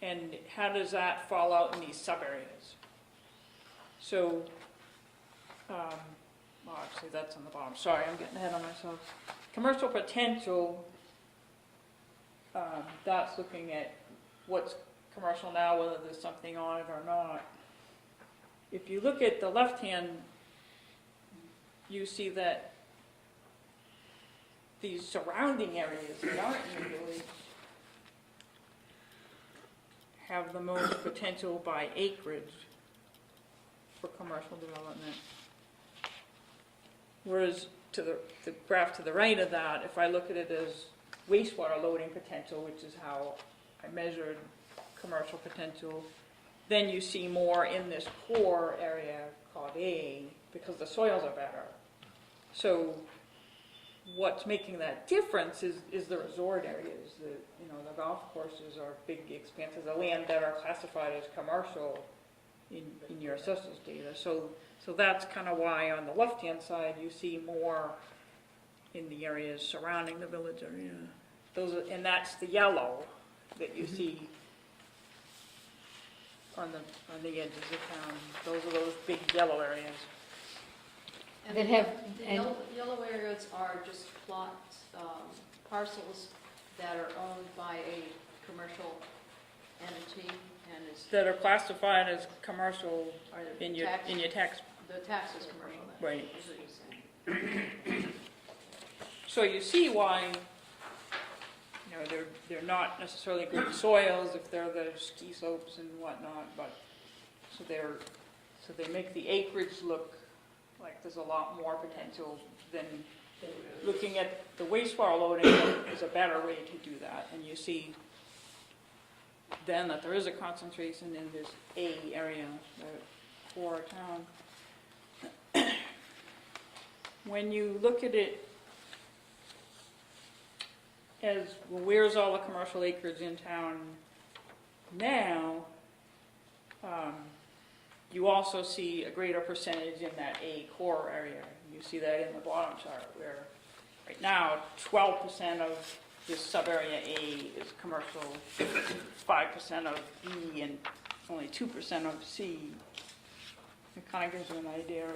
and how does that fall out in these sub-areas? So, well, actually, that's on the bottom. Sorry, I'm getting ahead of myself. Commercial potential, that's looking at what's commercial now, whether there's something on it or not. If you look at the left hand, you see that these surrounding areas that aren't in the village have the most potential by acreage for commercial development. Whereas to the graph to the right of that, if I look at it as wastewater loading potential, which is how I measured commercial potential, then you see more in this core area called A, because the soils are better. So what's making that difference is the resort areas. The golf courses are big expanses of land that are classified as commercial in your assessors data. So that's kind of why on the left-hand side you see more in the areas surrounding the village area. And that's the yellow that you see on the edges of town. Those are those big yellow areas. And That the have- yellow areas are just plots, parcels that are owned by a commercial entity and is, That are classified as commercial are in your tax. the tax is commercial then. Right. Is what you're saying. So you see why, they're not necessarily good soils if they're the ski slopes and whatnot, but so they make the acreage look like there's a lot more potential than looking at the wastewater loading is a better way to do that. And you see then that there is a concentration in this A area, the core town. When you look at it as, well, where's all the commercial acreage in town now, you also see a greater percentage in that A core area. You see that in the bottom chart, where right now 12% of this sub-area A is commercial, 5% of B, and only 2% of C. It kind of gives you an idea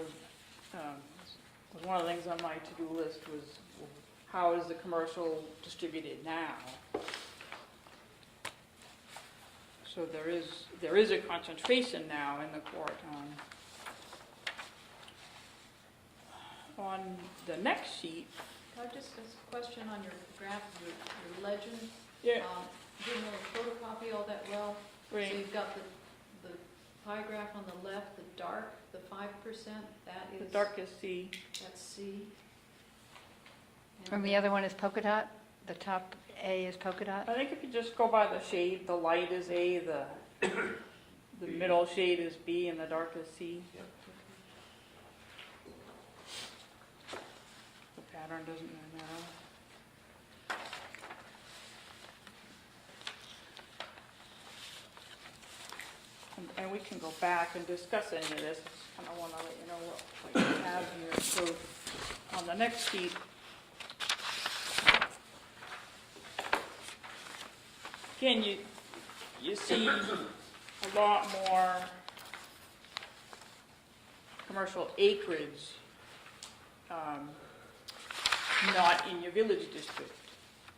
of, one of the things on my to-do list was, how is the commercial distributed now? So there is a concentration now in the core town. On the next sheet, Can I just ask a question on your graph, your legend? Yeah, Didn't really photocopy all that well. So right. you've got the pie graph on the left, the dark, the 5%, that The is. darkest C. That's C. And the other one is polka dot? The top A is polka dot? I think if you just go by the shade, the light is A, the middle shade is B, and the dark is C. Yep. The pattern doesn't really matter. And we can go back and discuss any of this. I kind of want to let you know what you have here. So on the next sheet, again, you see a lot more commercial acreage, not in your village district,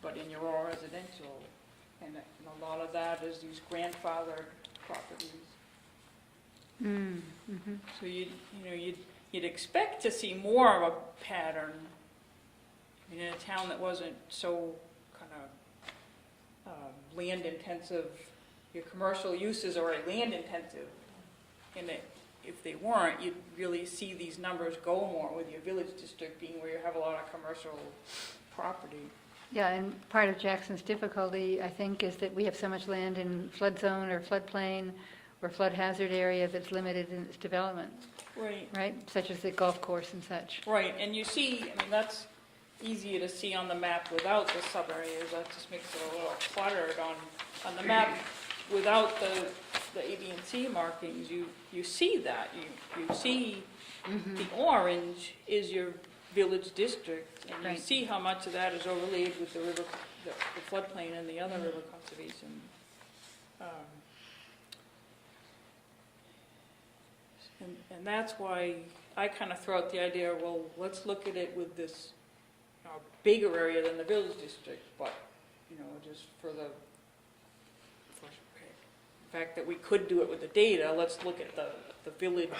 but in your rural residential. And a lot of that is these grandfathered properties. So you'd expect to see more of a pattern in a town that wasn't so kind of land intensive. Your commercial uses are land intensive, and if they weren't, you'd really see these numbers go more with your village district being where you have a lot of commercial property. Yeah, and part of Jackson's difficulty, I think, is that we have so much land in flood zone or floodplain or flood hazard area that's limited in its development, Right. right? Such as the golf course and such. Right, and you see, I mean, that's easier to see on the map without the sub-areas. That just makes it a little cluttered on the map. Without the A, B, and C markings, you see that. You see the orange is your village district, and you Right. see how much of that is overlaid with the river, the floodplain and the other river conservation. And that's why I kind of throw out the idea, well, let's look at it with this bigger area than the village district, but, just for the fact that we could do it with the data, let's look at the village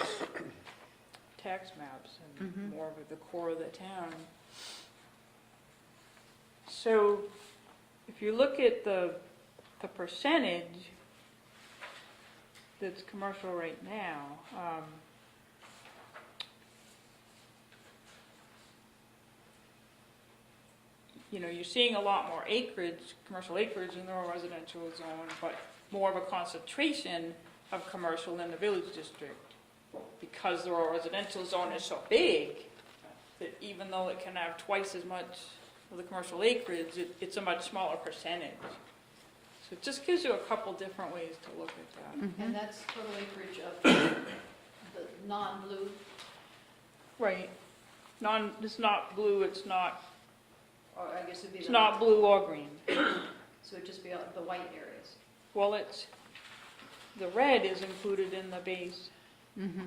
tax maps and more of the core of the town. So if you look at the percentage that's commercial right now, you're seeing a lot more acreage, commercial acreage in the rural residential zone, but more of a concentration of commercial in the village district. Because the rural residential zone is so big, that even though it can have twice as much of the commercial acreage, it's a much smaller percentage. So it just gives you a couple different ways to look at that. And that's total acreage of the non-blue. Right. It's not blue, it's not Or I guess it'd be It's not blue or green. So it'd just be the white areas. Well, the red is included in the base. Mm-hmm.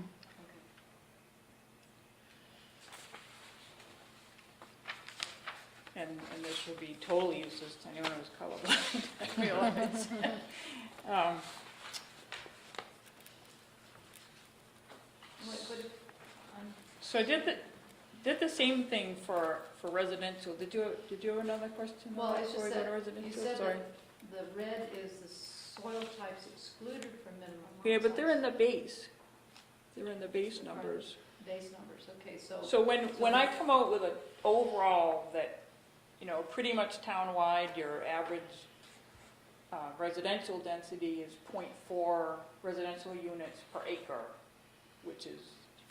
And this would be totally useless to anyone who's colorblind, I realize. So I did the same thing for residential. Did you have another question? Well, it's before just we go to that residential? you said Sorry. that the red is the soil types excluded from minimum lot Yeah, but they're size. in the base. They're in the base numbers. Base numbers, okay, so. So when I come out with an overall that, pretty much townwide, your average residential density is 0.4 residential units per acre, which is,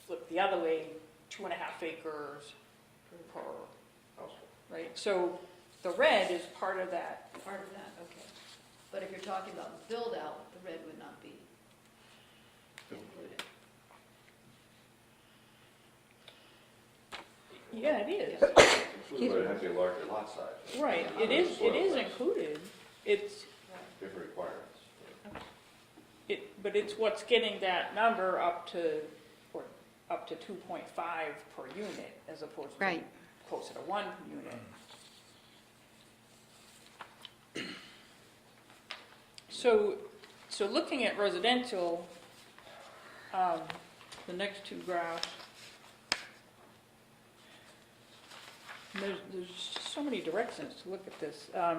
flip the other way, 2.5 acres per household, right? So the red is part of that. Part of that, okay. But if you're talking about build out, the red would not be included. Yeah, it is. So it would have to be a larger lot size. Right, it is included. It's, Different requirements. but it's what's getting that number up to 2.5 per unit as opposed to Right. closer to 1 unit. So looking at residential, the next two graphs, There's just so many directions to look at this. I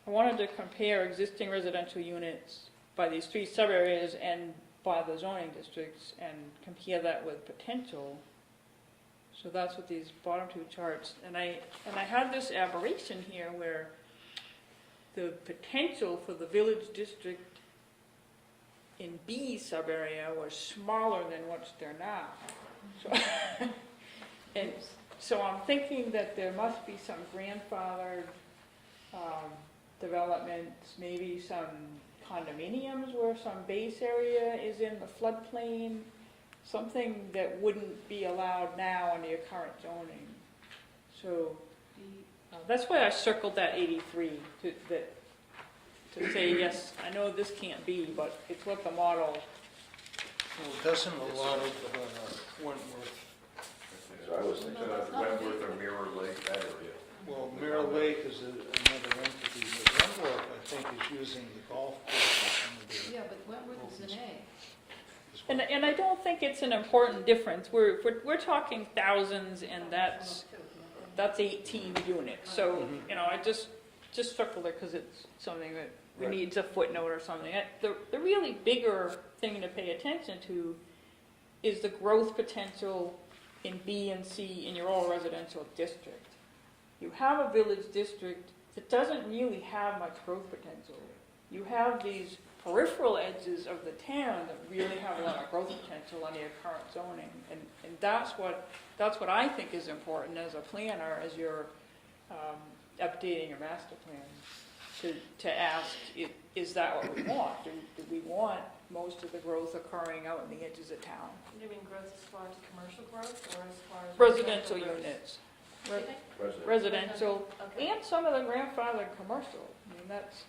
wanted to compare existing residential units by these three sub-areas and by the zoning districts and compare that with potential. So that's what these bottom two charts, and I had this aberration here where the potential for the village district in B sub-area was smaller than what's there now. So, and so I'm thinking that there must be some grandfathered developments, maybe some condominiums where some base area is in the floodplain, something that wouldn't be allowed now under your current zoning. So that's why I circled that 83 to say, yes, I know this can't be, but it's what the model. Well, doesn't a lot of Wentworth, So I was thinking of Wentworth or Mirror Lake, that area. well, Mirror Lake is another entity, but Wentworth, I think, is using the golf course as some of their. Yeah, but Wentworth is an A. as well. And I don't think it's an important difference. We're talking thousands, and that's 18 units. So, you know, I just circled it because it's something that needs a footnote or something. The really bigger thing to pay attention to is the growth potential in B and C in your all residential district. You have a village district that doesn't really have much growth potential. You have these peripheral edges of the town that really have a lot of growth potential under your current zoning. And that's what I think is important as a planner, as you're updating your master plan, to ask, is that what we want? Do we want most of the growth occurring out in the edges of town? Do you mean growth as far as commercial growth or as far as? Residential growth? units. Excuse me? Residential, Okay. and some of the grandfathered commercial. I mean, that's,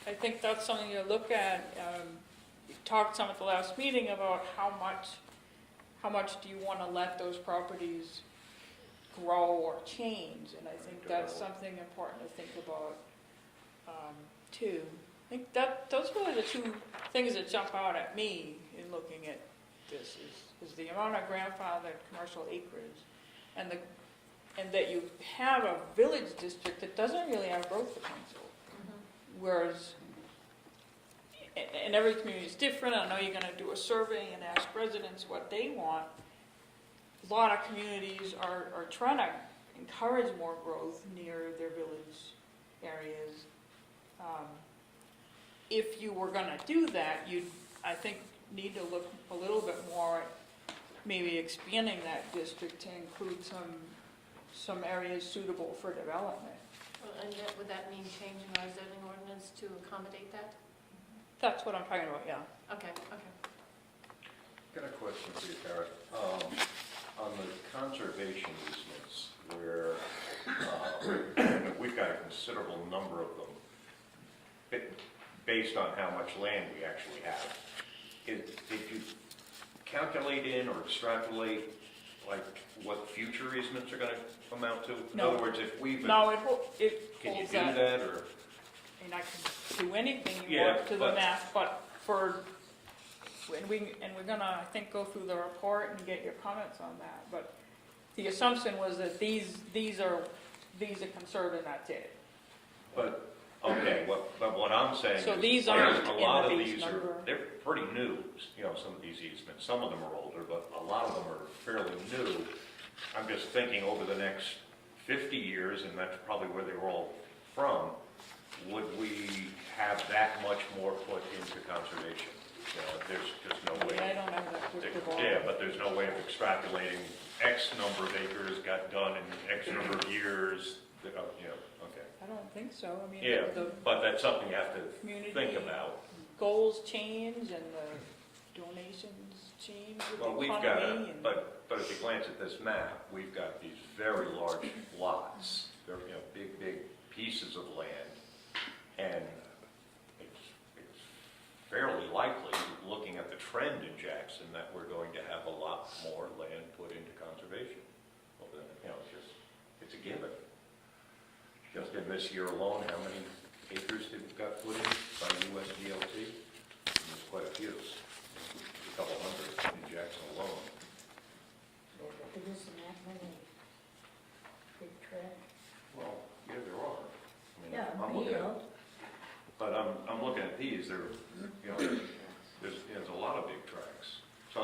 I think that's something to look at. We talked some at the last meeting about how much do you want to let those properties grow or change, and I think that's something important to think about, too. I think those are really the two things that jump out at me in looking at this, is the amount of grandfathered commercial acreage, and that you have a village district that doesn't really have growth potential. Whereas, and every community is different. I know you're going to do a survey and ask residents what they want. A lot of communities are trying to encourage more growth near their village areas. If you were going to do that, you'd, I think, need to look a little bit more at maybe expanding that district to include some areas suitable for development. Well, and would that mean changing our zoning ordinance to accommodate that? That's what I'm talking about, yeah. Okay. Got a question for you, Tara. On the conservation easements, where we've got a considerable number of them, based on how much land we actually have. Did you calculate in or extrapolate, like, what future easements are going to amount to? In No. other words, if we've... No, it Can you holds do that. that, or? I mean, I can do anything you Yeah, want to the but- math, but we're gonna, I think, go through the report and get your comments on that, but the assumption was that these are conserved and that's it. But, okay, but what I'm saying is... So these aren't a in lot the of base these number. they're pretty new, some of these easements. Some of them are older, but a lot of them are fairly new. I'm just thinking over the next 50 years, and that's probably where they were all from, would we have that much more put into conservation? There's just no way. I don't have that crystal ball. Yeah, but there's no way of extrapolating X number of acres got done in X number of years, okay. I don't think so, I mean, Yeah, the but that's something you have to community think about. goals change and the donations change with the Well, we've got, economy and. but if you glance at this map, we've got these very large lots, they're, big pieces of land, and it's fairly likely, looking at the trend in Jackson, that we're going to have a lot more land put into conservation. It's a given. Just in this year alone, how many acres did we got put in by USDLT? There's quite a few, a couple hundred in Jackson alone. So absentees, there's a lot of big tracks. So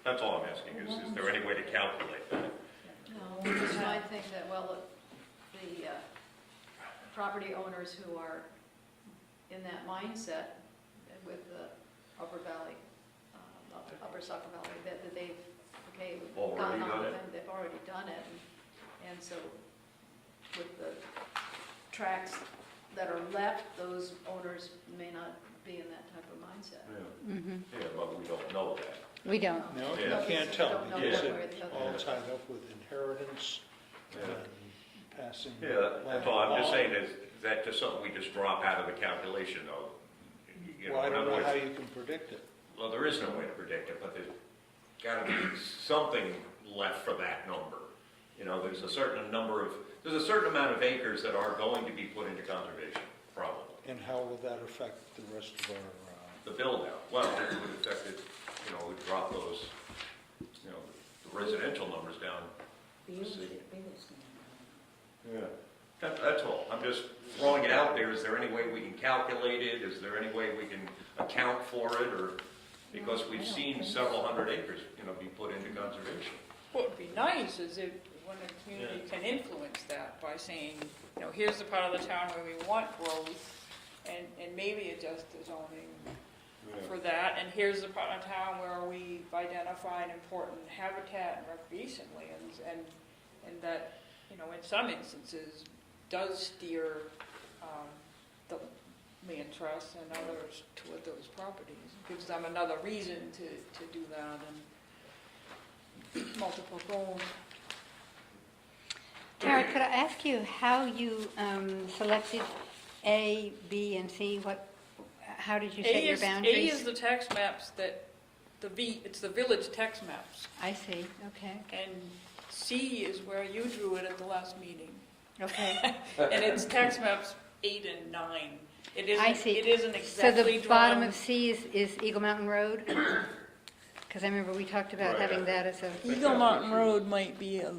that's all I'm asking, is there any way to calculate that? No, we just might think that, well, the property owners who are in that mindset with the Upper Valley, Upper Saco Valley, that they've, okay, Already gone on done with it? them, they've already done it. And so with the tracks that are left, those owners may not be in that type of mindset. Yeah, but we don't know that. We don't. No, you Yeah. can't tell, Don't know because one way or it's the other. all tied up with inheritance Yeah. and passing. Yeah, that's all, I'm just land. saying, is that just something we just drop out of the calculation though? You Well, I in don't other know words- how you can predict it. Well, there is no way to predict it, but there's gotta be something left for that number. There's a certain amount of acres that are going to be put into conservation, probably. And how will that affect the rest of our, The build out, well, it would affect it, would drop those, the residential numbers down. Yeah. That's all, I'm just throwing it out there, is there any way we can calculate it, is there any way we can account for it, or, because we've seen several hundred acres, be put into conservation. What would be nice is if, when the community can influence that by saying, here's the part of the town where we want growth, and maybe adjust the zoning for that, and here's the part of town where we've identified important habitat and recreation lands, and that, in some instances, does steer the land trusts and others toward those properties. Gives them another reason to do that, and multiple goals. Tara, could I ask you how you selected A, B, and C? How did you set your boundaries? A is the tax maps it's the village tax maps. I see, okay, And C is where you drew it at the last meeting. okay. And it's tax maps 8 and 9. I see. It isn't So exactly the bottom drawn. of C is Eagle Mountain Road? Because I remember we talked about Right. having that as a, Eagle Mountain Road might be a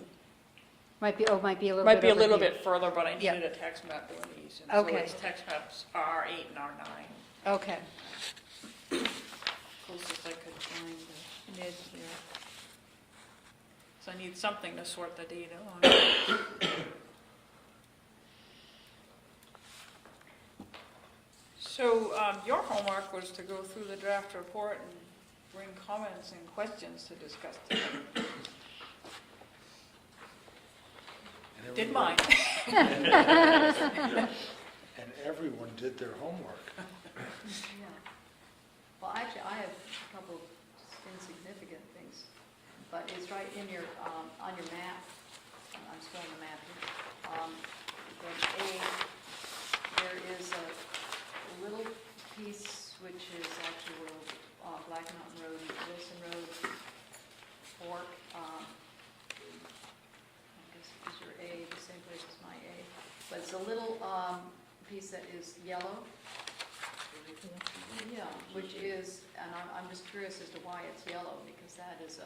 might be a little bit over little here. bit further, but I Yeah. needed a tax map delineation. Okay. So it's tax maps R8 and R9. Okay, Closest I could find the mid here. So I need something to sort the data on. So your homework was to go through the draft report and bring comments and questions to discuss today. And Did everyone- mine. And everyone did their homework. Yeah. Well, actually, I have a couple of insignificant things, but it's right in your, on your map. I'm still on the map here. Then A, there is a little piece which is actually where Black Mountain Road, Wilson Road, Fork. I guess is your A, the same place as my A. But it's a little piece that is yellow. Yeah, which is, and I'm just curious as to why it's yellow, because that is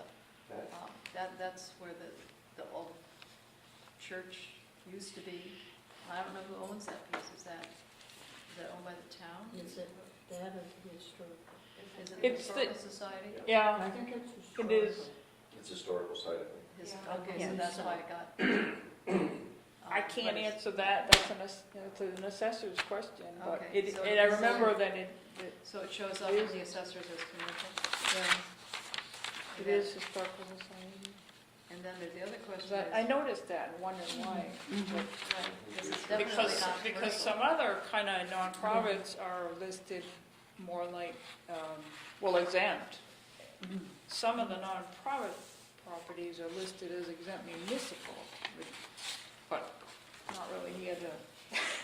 that's where the old church used to be. I don't know who owns that piece. Is that owned by the town? Is it that or the historical? Is it the It's the- Historical Society? Yeah, I think it's it historical. is. It's historical site, I think. Okay, Yeah. so that's why it got. I can't answer that. That's an assessor's question. But Okay, so I remember that it So it shows up in the assessors as commercial? it is historical society. And then the other question I is, noticed that and wondered why. Mhm. right, because it's definitely Because, not because commercial. some other kind of nonprofits are listed more like, exempt. Some of the nonprofit properties are listed as exempt municipal, but not really here to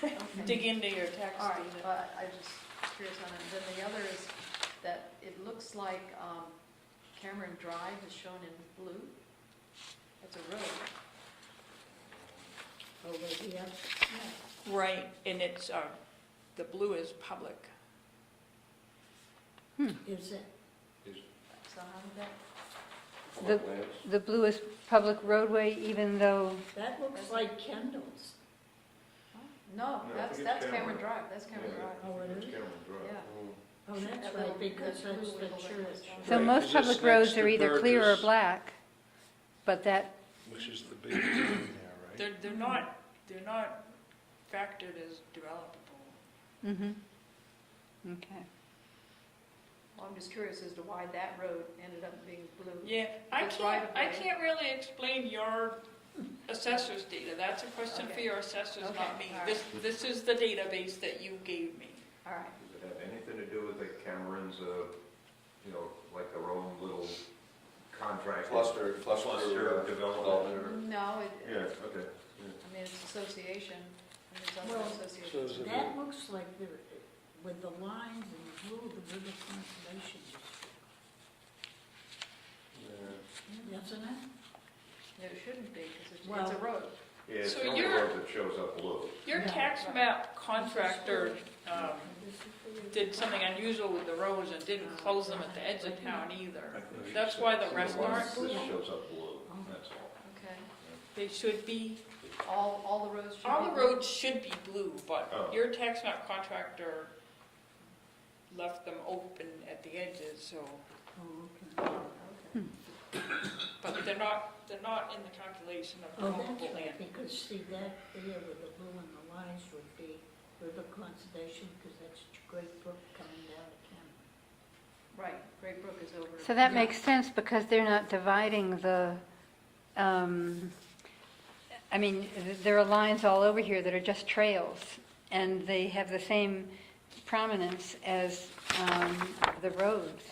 Okay. dig into your tax All right, data. but I just curious on it. Then the other is that it looks like Cameron Drive is shown in blue. That's a road. Over here. Right, and it's, the blue is public. Is it? So how did that, the blue is public roadway, even though, That looks like Kendall's. No, No, I think that's it's Cameron Cameron. Drive, that's Cameron Yeah. Drive, Oh, it It's is? Cameron Drive. yeah. Oh, that's That right, little- because that that's blue the little church. So Right, most 'cause it's public next roads to are either clear or Burgess. black, but that, Which is the big thing there, right? They're not factored as developable. mm-hmm, okay. Well, I'm just curious as to why that road ended up being blue. Yeah, I It's right can't, of way. really explain your assessor's data. That's a question for Okay. your assessors, not Okay, me. all This is the database that you gave me. All right. Does it have anything to do with the Cameron's, you know, like their own little contract? Cluster Development? No, Yeah, okay. I mean, it's association, and it's other Well, So associations. is it, That looks like the, with the lines in blue, the River Conservation District. Yes, and that? It shouldn't be, because it's Well- a road. Yeah, it's So the only you're- road that shows up blue. Your Yeah. tax map contractor did something unusual with the roads and didn't close them at the edge of town either. That's why the rest aren't This blue. shows up blue, that's all. Okay. They should be, All the roads should be. all the blue? roads should be blue, but Oh. your tax map contractor left them open at the edges, so, Oh, okay. but they're not in the calculation of Oh, developable that's right, land. because see, that there with the blue and the lines would be River Conservation, because that's Great Brook coming down to Cameron. Right, Great Brook is over. So that makes sense because they're not dividing the, I mean, there are lines all over here that are just trails, and they have the same prominence as the roads.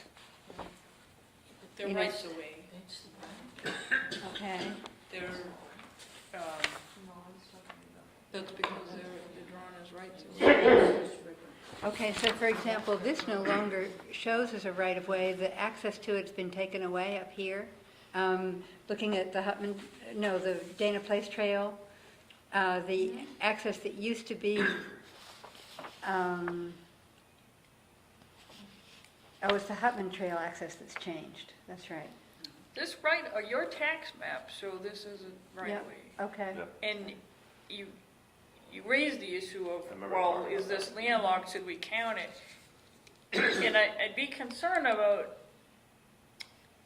They're You know, rights away. That's the Okay. They're, that's because they're drawn as rights away. Okay, so for example, this no longer shows as a right-of-way. The access to it's been taken away up here. Looking at the the Dana Place Trail, the access that used to be, it's the Hutman Trail access that's changed. That's right. This your tax map, so this is a right Yep. away. Okay. Yep. And you raised the issue of, I remember well, talking is about this landlocked, should we count it? And I'd be concerned about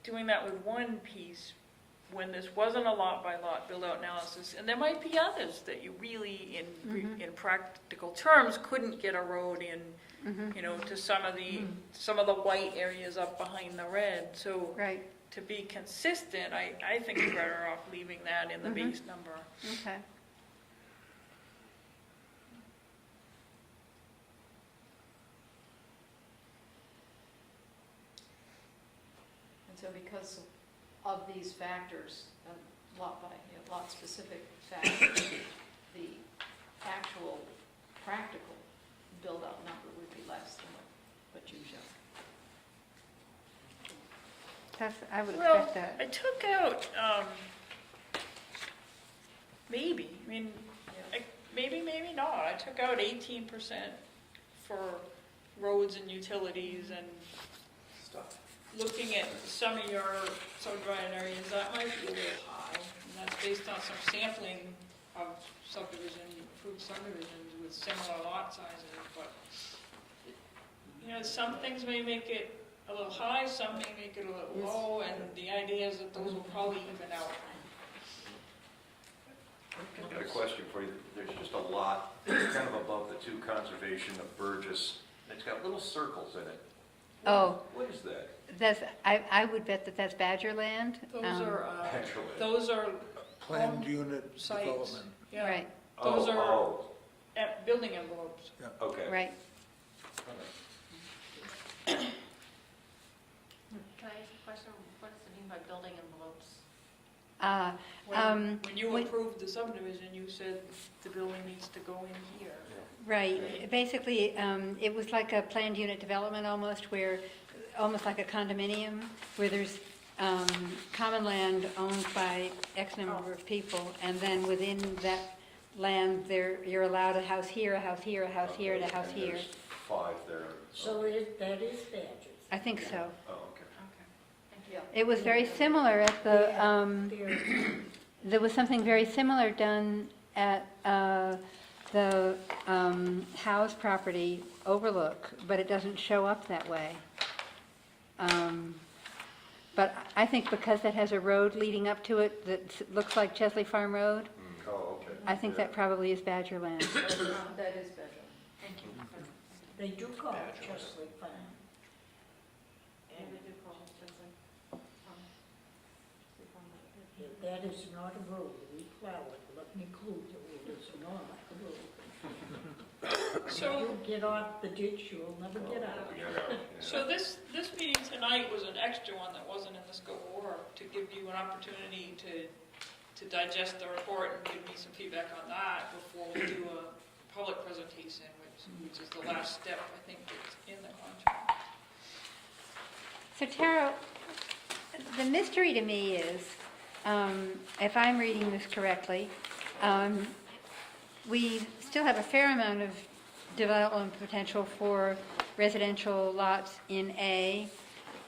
doing that with one piece when this wasn't a lot by lot build-out analysis, and there might be others that you really, in practical terms, couldn't get a road in, to some of the white areas up behind the red. So Right. to be consistent, I think you're better off leaving that in the base number. Okay. And so because of these factors, lot-specific factors, the actual practical build-out number would be less than what you show. I would Well, expect that. I took out, maybe, I mean, maybe not. I took out 18% for roads and utilities, and looking at some of your subdivided areas, that might be a little high. And that's based on some sampling of approved subdivisions with similar lot sizes, but, some things may make it a little high, some may make it a little low, and the idea is that those will probably even out. I've got a question for you. There's just a lot, kind of above the two conservation of Burgess. It's got little circles in it. Oh, What is that? I would bet that that's Badger Land. Those are, Actually. those are, planned unit sites. development? yeah, Right, those are Oh, building envelopes. okay. right. Can I ask a question? What does it mean by building envelopes? When you when- approved the subdivision, you said the building needs to go in here. Right, basically, it was like a planned unit development almost like a condominium, where there's common land owned by X number of people, and then within that land, you're allowed a house here, a house here, a house here, and a house here. There's 5 there. So that is Badgers. I think so. Oh, okay. Yeah. It was very similar at the, there was something very similar done at the Howe's property overlook, but it doesn't show up that way. But I think because it has a road leading up to it that looks like Chesley Farm Road, Oh, okay. I think that probably is Badger Land. That is better. They do call it Chesley Farm. And we do call it Chesley. That is not a road, we plow it, let me clue you, it is not a road. So, You get off the ditch, you'll never get out. so this meeting tonight was an extra one that wasn't in the scope of work, to give you an opportunity to digest the report and give me some feedback on that before we do a public presentation, which is the last step, I think, that's in the contract. So Tara, the mystery to me is, if I'm reading this correctly, we still have a fair amount of development potential for residential lots in A,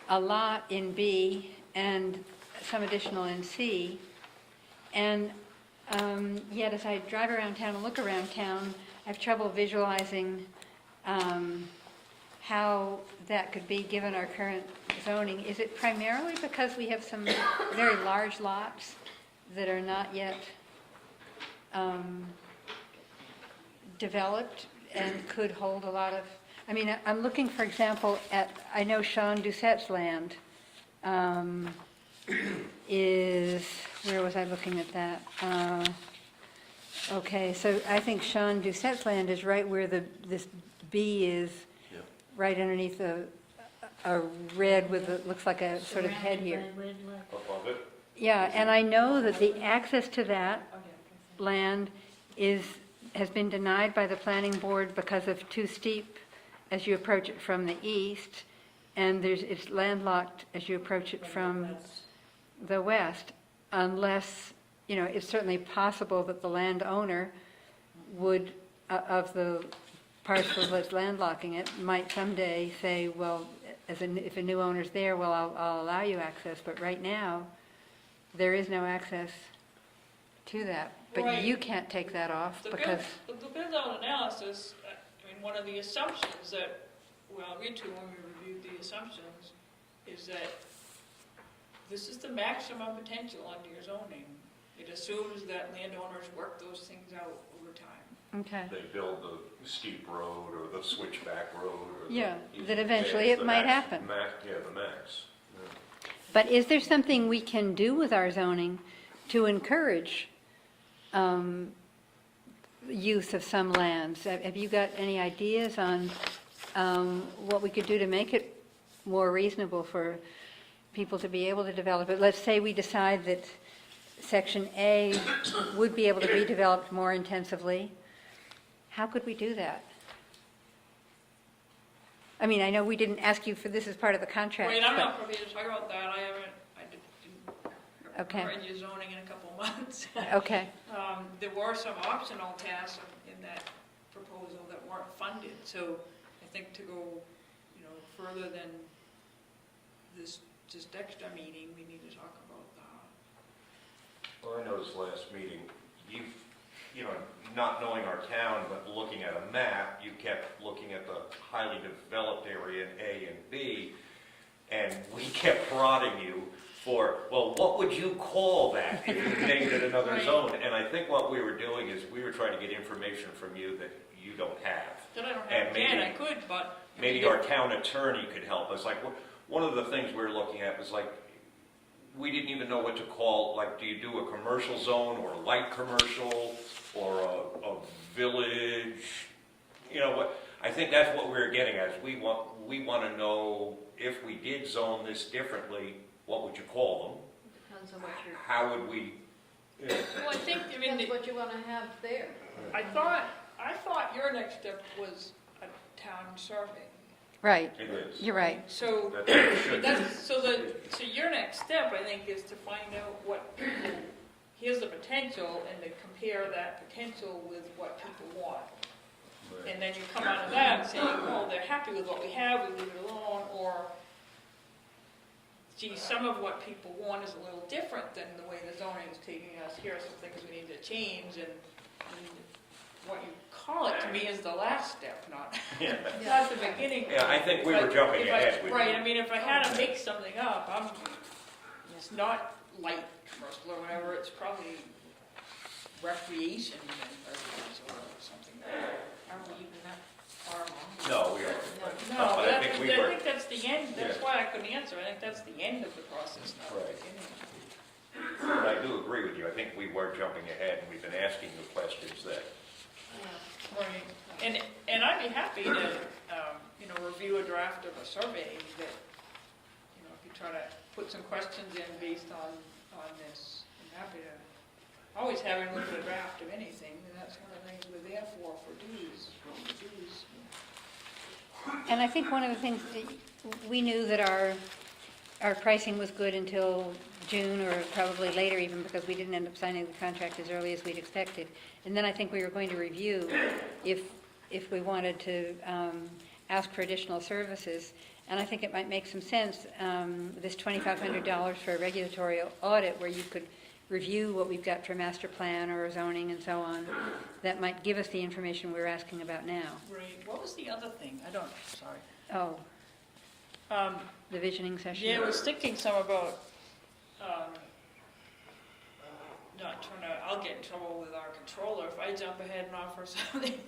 a lot in B, and some additional in C. And yet, as I drive around town and look around town, I have trouble visualizing how that could be given our current zoning. Is it primarily because we have some very large lots that are not yet developed and could hold a lot of, I mean, I'm looking, for example, at, I know Sean Doucette's land is, where was I looking at that? Okay, so I think Sean Doucette's land is right where this B is, Yep. right underneath a red with, a looks like a sort of head here. Surrounded by red light. Above it, Yeah, and I know that the access to that land has been denied by the planning board because of too steep as you approach it from the east, and it's landlocked as you approach it from the west, unless, it's certainly possible that the landowner would, of the parcel that's landlocking it, might someday say, well, if a new owner's there, well, I'll allow you access, but right now, there is no access to that. But Right. you can't take that off because, The build-out analysis, one of the assumptions that, well, we too, when we reviewed the assumptions, is that this is the maximum potential under your zoning. It assumes that landowners work those things out over time. okay. they build the steep road or the switchback road or the. Yeah, that eventually it might happen. Yeah, the max. But is there something we can do with our zoning to encourage use of some lands? Have you got any ideas on what we could do to make it more reasonable for people to be able to develop it? Let's say we decide that Section A would be able to be developed more intensively. How could we do that? I mean, I know we didn't ask you for this as part of the contract. Wait, I'm but- not prepared to talk about that, I didn't Okay. read your zoning in a couple months. Okay, There were some optional tasks in that proposal that weren't funded, so I think to go, further than this just extra meeting, we need to talk about that. Well, I noticed last meeting, not knowing our town, but looking at a map, you kept looking at the highly developed area in A and B, and we kept prodding you for, well, what would you call that if you named it another Right. zone? And I think what we were doing is we were trying to get information from you that you don't have. That I don't And have, again, I maybe- could, but. Maybe our town attorney could help us. Like, one of the things we were looking at was like, we didn't even know what to call, like, do you do a commercial zone or a light commercial or a village? I think that's what we were getting at, is we want to know if we did zone this differently, what would you call Depends on what them? you're, How would we? Well, I think, depends what you want to have there. I thought your next step was a town survey. right, It is. you're right. So, That's what it should be. so your next step, I think, is to find out what people, here's the potential, and to compare that potential with what people want. And then you come out of that saying, well, they're happy with what we have, we leave it alone, or, gee, some of what people want is a little different than the way the zoning is taking us, here are some things we need to change, and what you call it, to me, is the last step, not, Yeah. not the beginning. Yeah, I think we were But jumping if I- ahead with Right, you. I mean, if I had to make something up, it's not light commercial or whatever, it's probably recreation and residential or something. Are we even that far along? No, we aren't. No, But but I think we were, that's the end, that's Yeah. why I couldn't answer, I think that's the end of the process, not the Right. beginning. but I do agree with you. I think we were jumping ahead, and we've been asking the questions that, Right, and I'd be happy to, review a draft of a survey that, if you try to put some questions in based on this, I'm happy to, always having looked at a draft of anything, and that's one of the things we're there for dues. And I think one of the things, we knew that our pricing was good until June, or probably later even, because we didn't end up signing the contract as early as we'd expected. And then I think we were going to review if we wanted to ask for additional services. And I think it might make some sense, this $2,500 for a regulatory audit, where you could review what we've got for master plan or zoning and so on, that might give us the information we're asking about now. Right, what was the other thing? Sorry. Oh, the visioning session? Yeah, I was thinking some about, I'll get in trouble with our controller if I jump ahead and offer something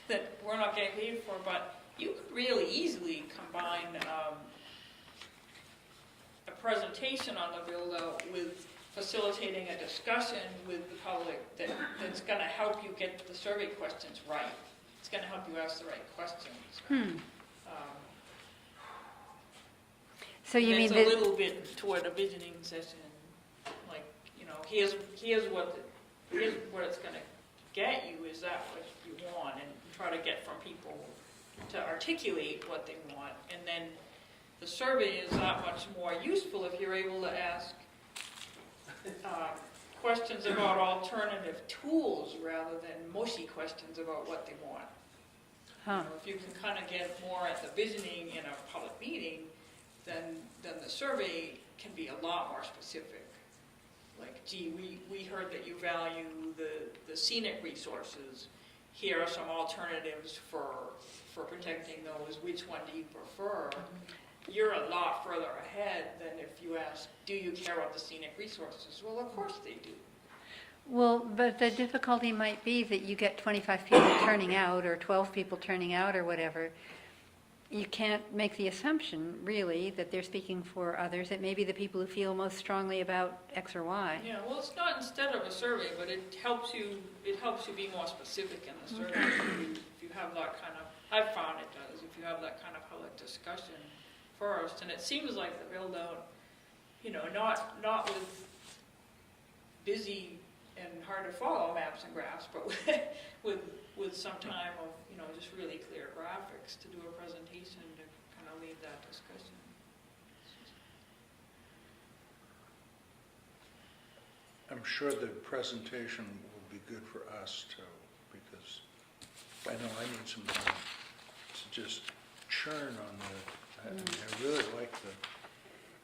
that we're not getting paid for, but you could really easily combine a presentation on the build-out with facilitating a discussion with the public that's going to help you get the survey questions right. It's going to help you ask the right questions. So you mean It's a that, little bit toward a visioning session, like, here's what it's gonna get you, is that what you want, and try to get from people to articulate what they want, and then the survey is that much more useful if you're able to ask questions about alternative tools rather than mushy questions about what they want. If you can kind of get more at the visioning in a public meeting, then the survey can be a lot more specific. Like, gee, we heard that you value the scenic resources. Here are some alternatives for protecting those. Which one do you prefer? You're a lot further ahead than if you ask, do you care about the scenic resources? Well, of course they do. well, but the difficulty might be that you get 25 people turning out, or 12 people turning out, or whatever. You can't make the assumption, really, that they're speaking for others. It may be the people who feel most strongly about X or Y. Yeah, well, it's not instead of a survey, but it helps you be more specific in the survey. If you have that kind of, I've found it does, if you have that kind of public discussion first. And it seems like the build out, not with busy and hard to follow maps and graphs, but with some time of, just really clear graphics to do a presentation to kind of lead that discussion. I'm sure the presentation will be good for us too, because I know I need some time to just churn on I really like the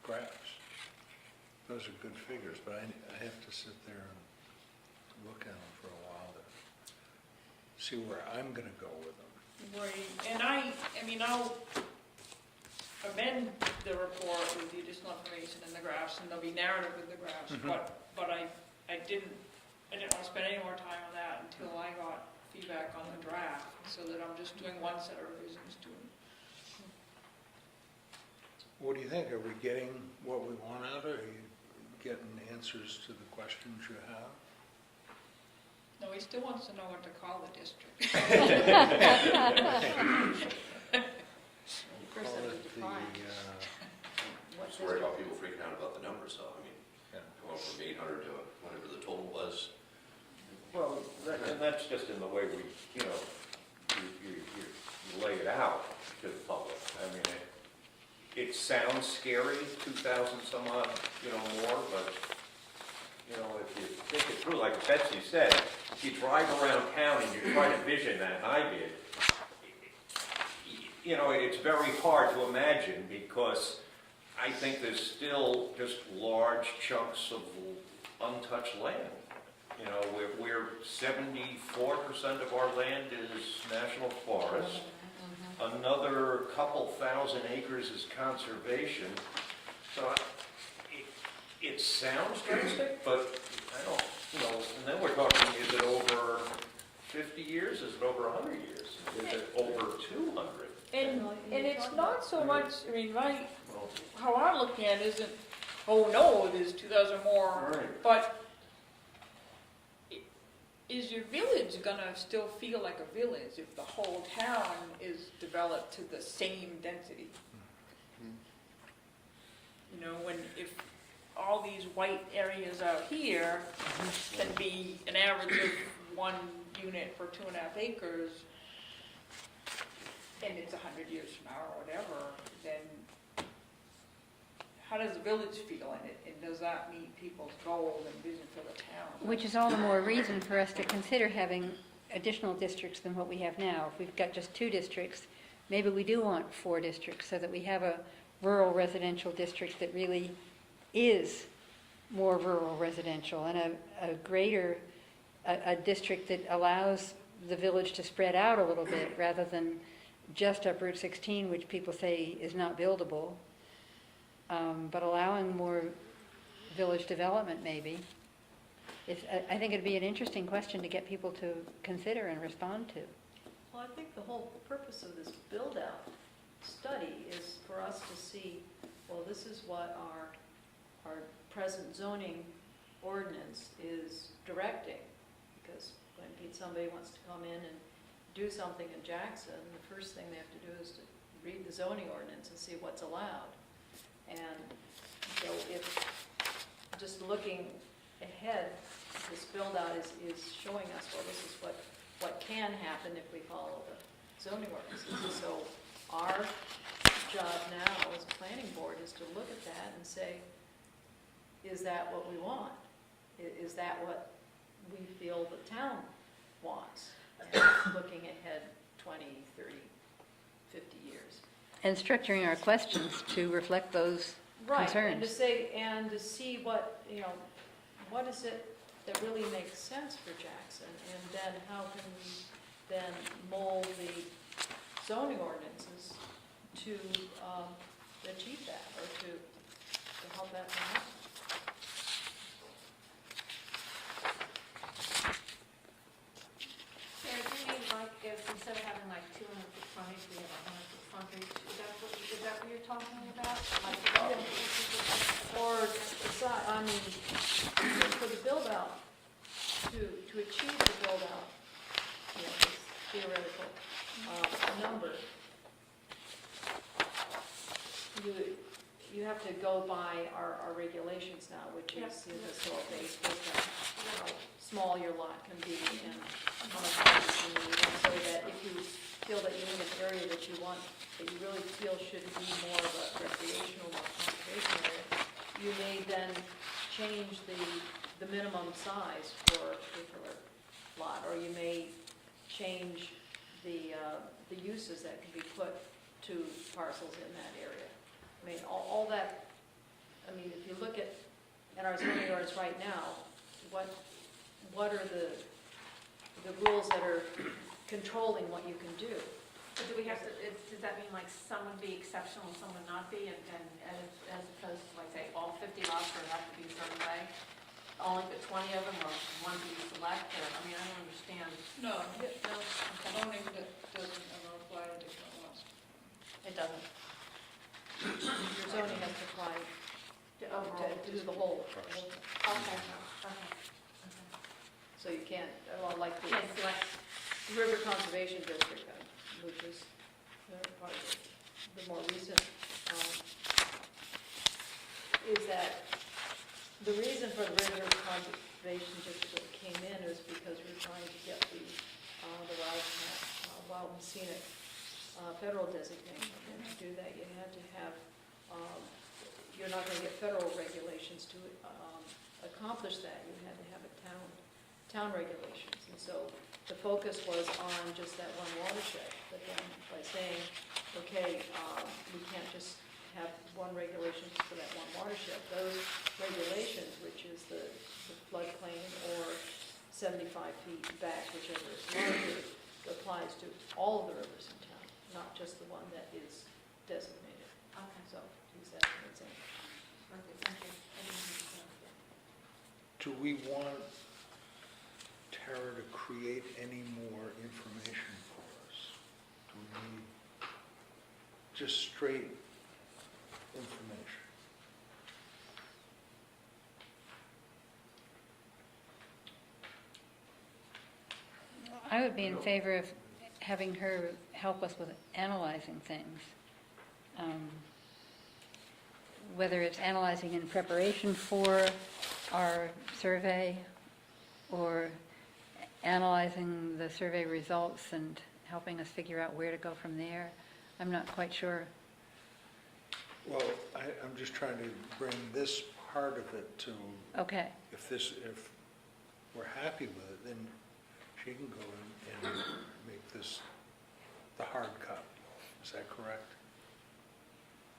graphs. Those are good figures, but I have to sit there and look at them for a while to see where I'm going to go with them. Right, and I'll amend the report with the additional information and the graphs, and there'll be narrative with the graphs, but I didn't want to spend any more time on that until I got feedback on the draft, so that I'm just doing one set of revisions to it. What do you think? Are we getting what we want out of it? Are you getting answers to the questions you have? No, he still wants to know what to call the district. First, Call that it we the, define. Just worried about people freaking out about the numbers, though. Going from 800 to whatever the total was. well, and that's just in the way we, you lay it out to the public. I mean, it sounds scary, 2,000 some odd, more, but, if you think it through, like Betsy said, if you drive around town and you try to vision that, and I did, it's very hard to imagine, because I think there's still just large chunks of untouched land. You know, we're 74% of our land is national forest. Another couple thousand acres is conservation. So it sounds drastic, but I don't, you know, and then we're talking, is it over 50 years? Is it over 100 years? Is it over 200? And it's not so much, I mean, how I'm looking at it isn't, oh no, there's 2,000 more. Right. But is your village gonna still feel like a village if the whole town is developed to the same density? You know, if all these white areas out here can be an average of 1 unit per 2.5 acres, and it's 100 years from now or whatever, then how does the village feel in it? And does that meet people's goals and vision for the town? Which is all the more reason for us to consider having additional districts than what we have now. If we've got just 2 districts, maybe we do want 4 districts so that we have a rural residential district that really is more rural residential, and a greater, a district that allows the village to spread out a little bit rather than just up Route 16, which people say is not buildable, but allowing more village development maybe. I think it'd be an interesting question to get people to consider and respond to. Well, I think the whole purpose of this build-out study is for us to see, well, this is what our present zoning ordinance is directing. Because when somebody wants to come in and do something in Jackson, the first thing they have to do is to read the zoning ordinance and see what's allowed. And so if, just looking ahead, this build-out is showing us, well, this is what can happen if we follow the zoning ordinances. So our job now as a planning board is to look at that and say, is that what we want? Is that what we feel the town wants? And looking ahead 20, 30, 50 years. And structuring our questions to reflect those Right, concerns. and to say, and to see what, you know, what is it that really makes sense for Jackson? And then how can we then mold the zoning ordinances to achieve that, or to help that happen? Sarah, do you mean like if instead of having like 200 foot frontage, we have 100 foot frontage? Is that what you're talking about? Like, Or, I mean, for the build-out, to achieve the build-out, you know, this theoretical number, you have to go by our regulations now, which is the soil-based, how small your lot can be and how much space you need. And so that if you feel that you need an area that you want, that you really feel should be more of a recreational, more conservation area, you may then change the minimum size for a particular lot, or you may change the uses that can be put to parcels in that area. I mean, all that, I mean, if you look at our zoning ordinance right now, what are the rules that are controlling what you can do? But do we have to, does that mean like some would be exceptional and some would not be, and as opposed to like say all 50 lots would have to be a certain way? Only but 20 of them, or one to be select, or, I mean, I don't understand. No, zoning doesn't ever apply to different lots. It doesn't. Your zoning has to apply To overall. to the whole. Okay, okay. So you can't, well, like the Can't select. River Conservation District, which is part of the more recent, is that the reason for the River Conservation District that came in is because we were trying to get the wild and scenic federal designation. And to do that, you had to have, you're not going to get federal regulations to accomplish that. You had to have a town regulations. And so the focus was on just that one watershed. But then by saying, okay, we can't just have one regulation for that one watershed. Those regulations, which is the floodplain or 75 feet back, whichever is larger, applies to all of the rivers in town, not just the one that is designated. Okay, So, use that as an example. perfect, thank you. I didn't understand. Do we want Tara to create any more information for us? Do we need just straight information? I would be in favor of having her help us with analyzing things. Whether it's analyzing in preparation for our survey or analyzing the survey results and helping us figure out where to go from there. I'm not quite sure. Well, I'm just trying to bring this part of it to, Okay, if we're happy with it, then she can go in and make this the hard copy. Is that correct?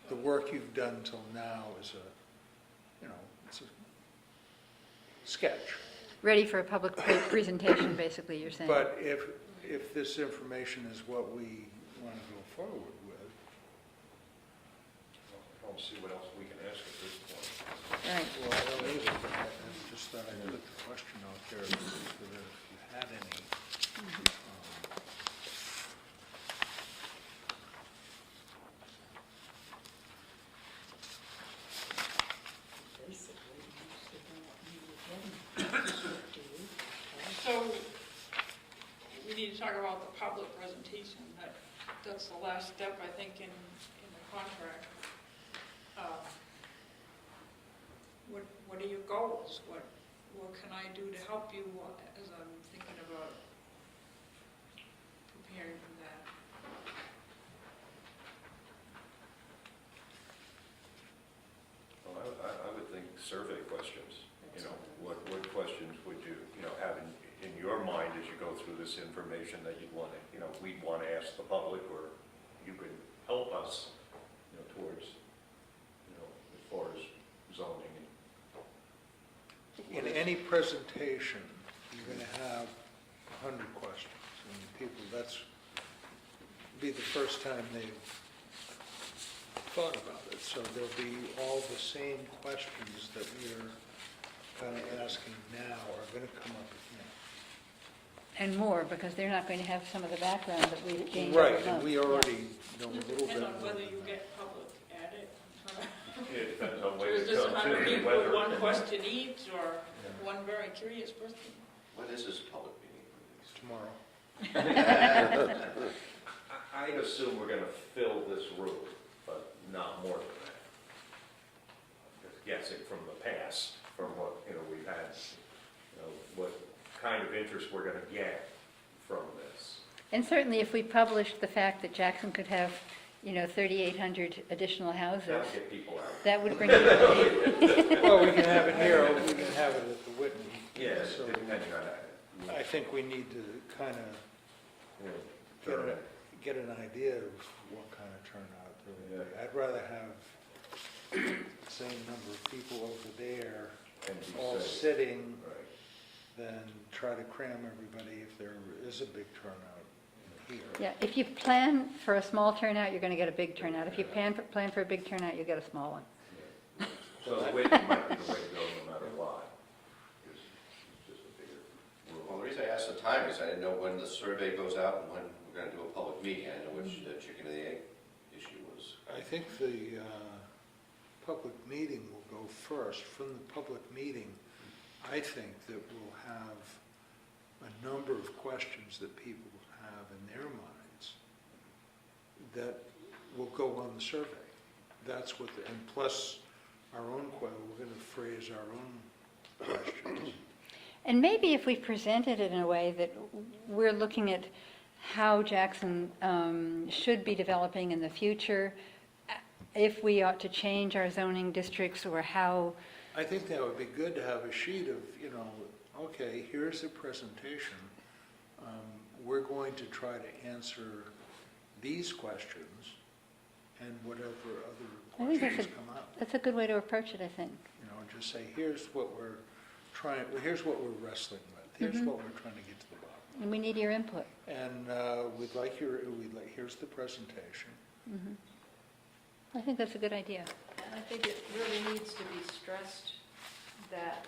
The work you've done till now is it's a sketch. ready for a public presentation, basically, you're saying? But if this information is what we want to go forward with, I don't see what else we can ask at this point. Right. well, I don't either, but I just thought I'd put the question out there so that if you had any. Basically, most of them you were getting, do you? So, we need to talk about the public presentation, that's the last step, I think, in the contract. What are your goals? What can I do to help you as I'm thinking about preparing for that? Well, I would think survey questions, what questions would you, have in your mind as you go through this information that you'd want to, we'd want to ask the public, or you could help us, towards, as far as zoning. In any presentation, you're going to have 100 questions, and people, that's be the first time they've thought about it. So there'll be all the same questions that we're kind of asking now are going to come up again. And more, because they're not going to have some of the background that we've gained over Right, and months. we already know a little bit. Depend on more whether than you that. get public at it. It depends on So where is it this comes 100 in, people whether. with one question each, or one very curious person? What is this public meeting? Tomorrow. I'd assume we're gonna fill this room, but not more than that. Just guessing from the past, from what, we've had, what kind of interest we're gonna get from this. And certainly if we published the fact that Jackson could have, 3,800 additional houses, That'll get people out. that would bring people. Well, we can have it here, or we can have it at the Whitney. Yeah, So depending on that. I think we need to kind of get an idea of what kind of turnout there will be. I'd rather have the same number of people over there And be all safe. sitting Right. than try to cram everybody if there is a big turnout here. Yeah, if you plan for a small turnout, you're going to get a big turnout. If you plan for a big turnout, you'll get a small one. So the Whitney might be the way to go no matter what. It's just a bigger room. Well, the reason I asked the time is I didn't know when the survey goes out and when we're going to do a public meeting. I know which the chicken and the egg issue was. I think the public meeting will go first. From the public meeting, I think that we'll have a number of questions that people have in their minds that will go on the survey. That's what, and plus our own, we're going to phrase our own questions. And maybe if we presented it in a way that we're looking at how Jackson should be developing in the future, if we ought to change our zoning districts, or how, I think that would be good to have a sheet of, okay, here's the presentation. We're going to try to answer these questions and whatever other I think questions come up. that's a good way to approach it, I think. Just say, here's what we're wrestling with. Here's what we're trying to get to the bottom. And we need your input. And here's the presentation. I think that's a good idea. And I think it really needs to be stressed that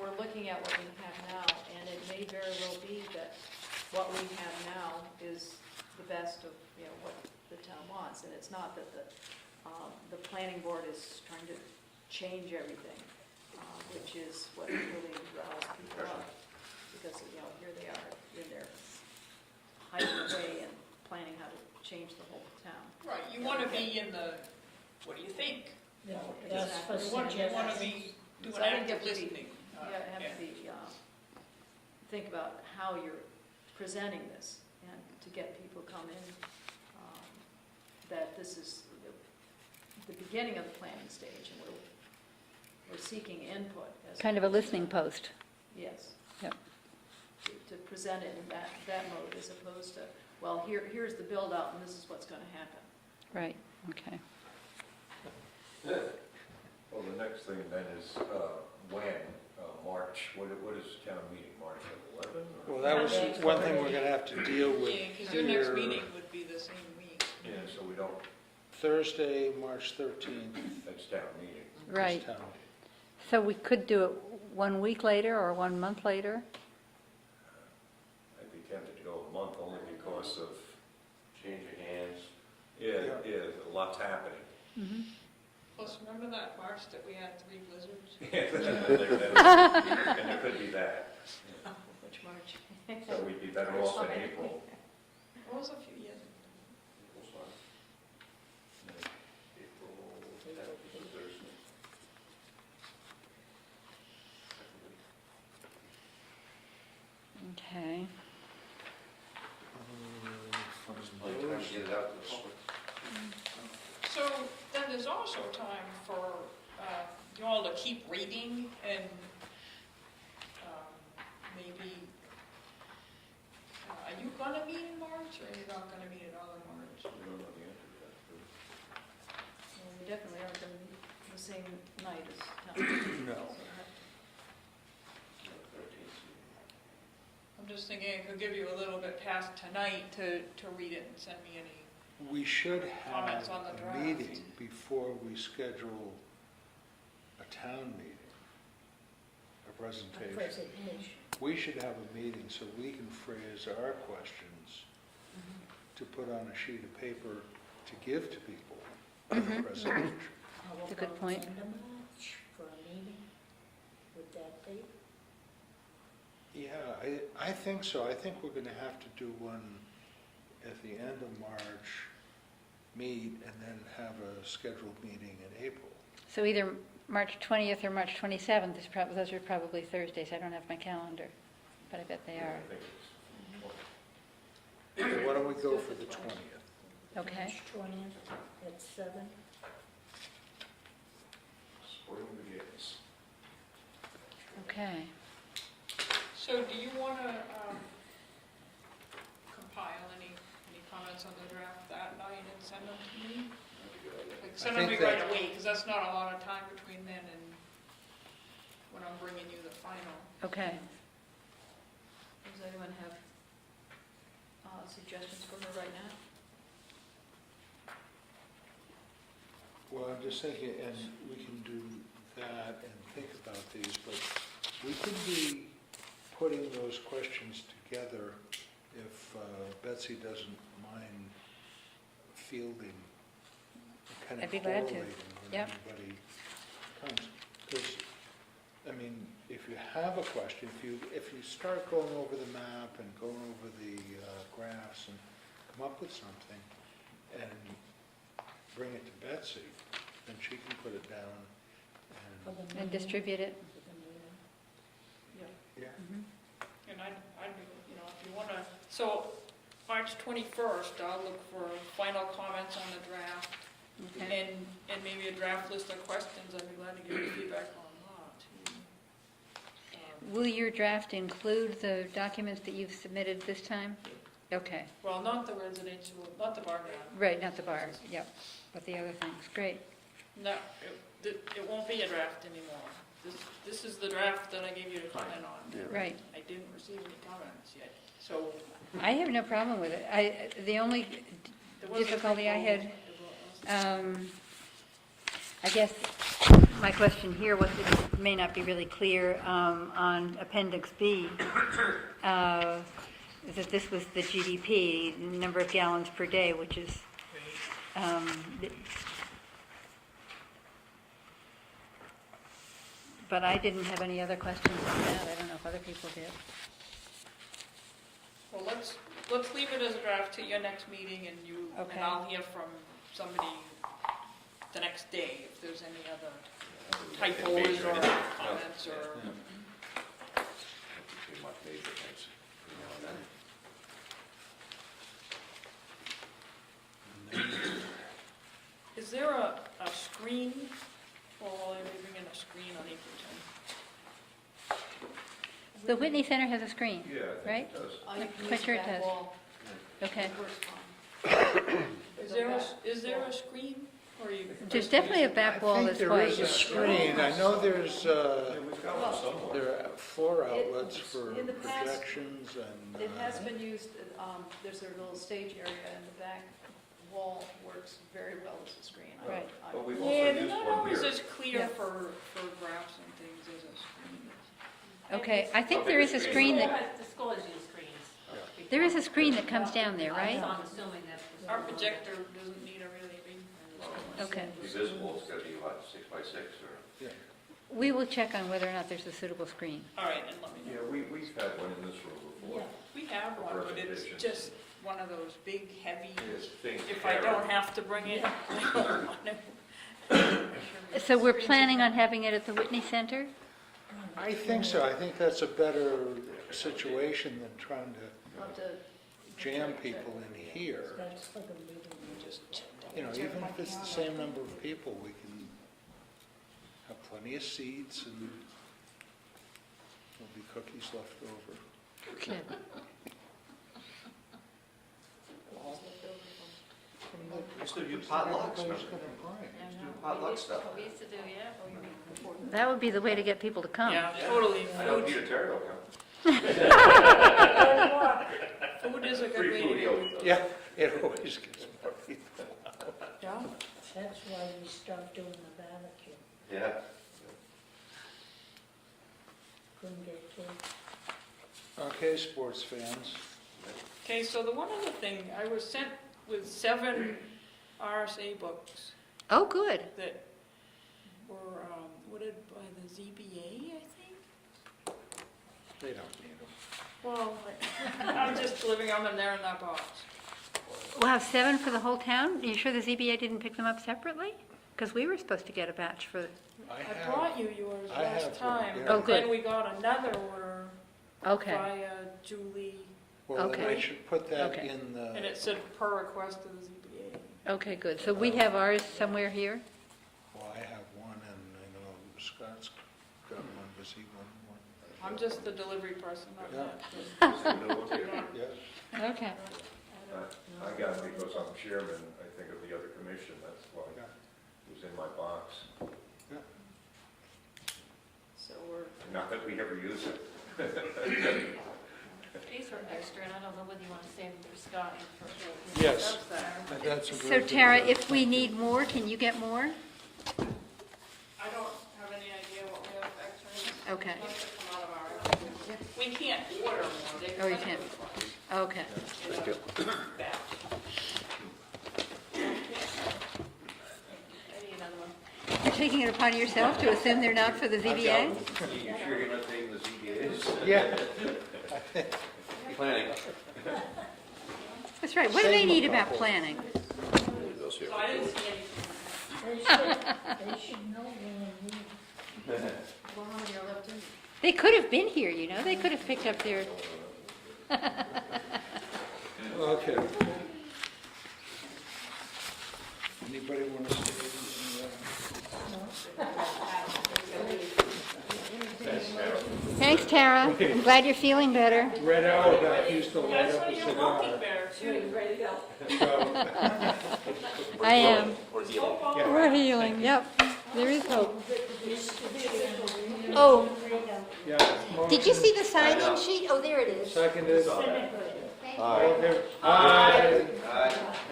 we're looking at what we have now, and it may very well be that what we have now is the best of, what the town wants. And it's not that the planning board is trying to change everything, which is what really riles people up. Because, here they are, in their hiding away and planning how to change the whole town. Right, you want to be in the, what do you think? Yeah, that's for You want to suggestions. be doing So I think you active have to be- listening. You have to be, think about how you're presenting this, and to get people to come in, that this is the beginning of the planning stage, and we're seeking input. As Kind of a listening post. Yes. Yep. To present it in that mode, as opposed to, well, here's the build-out, and this is what's gonna happen. Right, okay. Well, the next thing then is, when, March, what is town meeting, March 11? Well, that was one thing we're gonna have to deal with Yeah, because your next here. meeting would be the same week. Yeah, so we don't, Thursday, March 13th. that's town meeting. is Right. town meeting. So we could do it 1 week later or 1 month later? I'd be tempted to go a month only because of, Change of hands. yeah, a lot's happening. Plus, remember that March that we had 3 blizzards? And it could be that. Which March? So we'd be better off in April. It was a few years ago. Okay. Plenty of time to get it out to the public. So then there's also time for you all to keep reading and maybe, are you gonna meet in March or are you not gonna meet at all in March? We don't know the answer to that. Well, we definitely aren't gonna meet the same night as town. No. I'm just thinking it could give you a little bit past tonight to read it and send me any. We should have Comments on the a draft. meeting before we schedule a town meeting, a A presentation. presentation. We should have a meeting so we can phrase our questions to put on a sheet of paper to give to people for the presentation. How That's a good about point. end of March for a meeting? Would that be? Yeah, I think so. I think we're gonna have to do one at the end of March, meet, and then have a scheduled meeting in April. So either March 20th or March 27th, those are probably Thursdays. I don't have my calendar, but I bet they are. I think it's So why don't we go for the 20th? Okay. March 20th at 7. spring begins. Okay. So do you want to compile any comments on the draft that night and send them to me? Like, send them to me think right that- away, because that's not a lot of time between then and when I'm bringing you the final. Okay. Does anyone have suggestions for her right now? Well, I'm just thinking, and we can do that and think about these, but we could be putting those questions together if Betsy doesn't mind fielding, kind of I'd be glad to. collating when Yep. anybody comes. Because, I mean, if you have a question, if you start going over the map and going over the graphs and come up with something and bring it to Betsy, then she can put it down For and, the And meeting. distribute it. For the meeting. yeah. And I'd, if you want to, so March 21st, I'll look for final comments on the draft Okay. and maybe a draft list of questions. I'd be glad to give you feedback on that too. Will your draft include the documents that you've submitted this time? Okay. Well, not the residential, not the bar ground. Right, not the bar, yep, but the other things. Great. No, it won't be a draft anymore. this is the draft that I gave you to comment on. Yeah. Right. I didn't receive any comments yet, so. I have no problem with it. The only there was a difficulty I typo. had, I guess my question here was, it may not be really clear, on Appendix B, that this was the GDP, the number of gallons per day, which is, but I didn't have any other questions on that. I don't know if other people did. Well, let's leave it as a draft to your next meeting, and Okay. and I'll hear from somebody the next day if there's any other typos or comments or. Be my favorite things, you know, and then. Is there a screen, or will I be bringing a screen on April 10th? The Whitney Center has a screen, Yeah, I think right? it does. You can Quite use sure it that does. wall. Okay. It works fine. Is there a screen, or you? There's definitely a back wall that's I white. think there is a screen. I know there's, Yeah, we've got one somewhere. there are floor outlets for in the past, projections and. It has been used, there's a little stage area and the back wall works very well as a screen. Right. But we've also Yeah, they're used not one always here. as clear Yeah. for graphs and things as a screen. Okay, I think there is a screen that, The school has used screens. there is a screen that comes down there, right? So I'm assuming that's. the Our school. projector doesn't need a really big. Okay. Be visible, it's gotta be what, 6 by 6 or? Yeah. We will check on whether or not there's a suitable screen. All right, and let me know. Yeah, we've had one in this room before. We have one, but it's Presentations. just one of those big, heavy, It's things if I carry. don't have to bring it, I don't want to. So we're planning on having it at the Whitney Center? I think so. I think that's a better situation than trying to We'll have to jam people in here. That's like a meeting. You know, even if it's the same number of people, we can have plenty of seats and there'll be cookies left over. Okay. We used to do potlucks, remember? Everybody's gonna bring. Used to do potluck stuff. We used to do, yeah. That would be the way to get people to come. Yeah, totally. I know Peter Terry will come. Food is a good Free way food, to he go. always does. Yeah, it always gets more people. Yeah. That's why we stopped doing the barbecue. Yeah. Couldn't get cake. Okay, sports fans. Okay, so the one other thing, I was sent with 7 RSA books Oh, good. that were wooded by the ZBA, I think. They don't need them. Well, I'm just delivering them and they're in that box. We'll have 7 for the whole town? Are you sure the ZBA didn't pick them up separately? Because we were supposed to get a batch for, I brought you yours I have last one, time. yeah. Oh, good. Then we got another order okay, via Julie, Well, then I Okay. should put that Okay. in the. and it said per request of the ZBA. okay, good. So we have ours somewhere here? Well, I have one, and I know Scott's got one. Does he want one? I'm just the delivery person, not Yeah. that. Yeah. Okay. I got it because I'm chairman, I think, of the other commission, that's why Yeah. it was in my box. So we're, Not that we ever use it. These are extra, and I don't know whether you want to save them for Scott and for. Yes. that's that. And that's a So very good Tara, idea. if we need more, can you get more? I don't have any idea what we have extra. Okay. Must have come out of our- We can't order more. They Oh, you come can't. in Okay. a batch. I need another one. You're taking it upon yourself to assume they're not for the ZBA? You sure you're not taking the ZBA's? Yeah. Planning. That's right. What do they Save need a about couple. planning? Those here. So I didn't see anything. They should know when we need. Well, how many are left in? They could have been here, you know? They could have picked up their, Okay. Anybody want to say anything? thanks, Tara. I'm glad you're feeling better. Red Auerbach used to Yeah, I light saw up a your cigar. walking bear too. Ready to go. So, I am. Or healing. We're healing, yep. There is hope. This is Oh, Yeah. did you see the sign-in sheet? Oh, there it is. Seconded. Thank All you. in favor? Aye.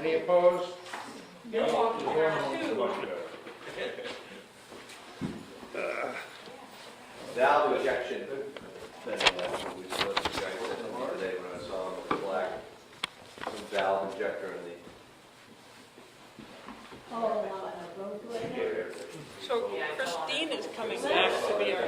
Any opposed? Valve ejection. Then that's what we saw the guy said to me today when I saw him with the black valve injector in the. So Christine is coming back to be our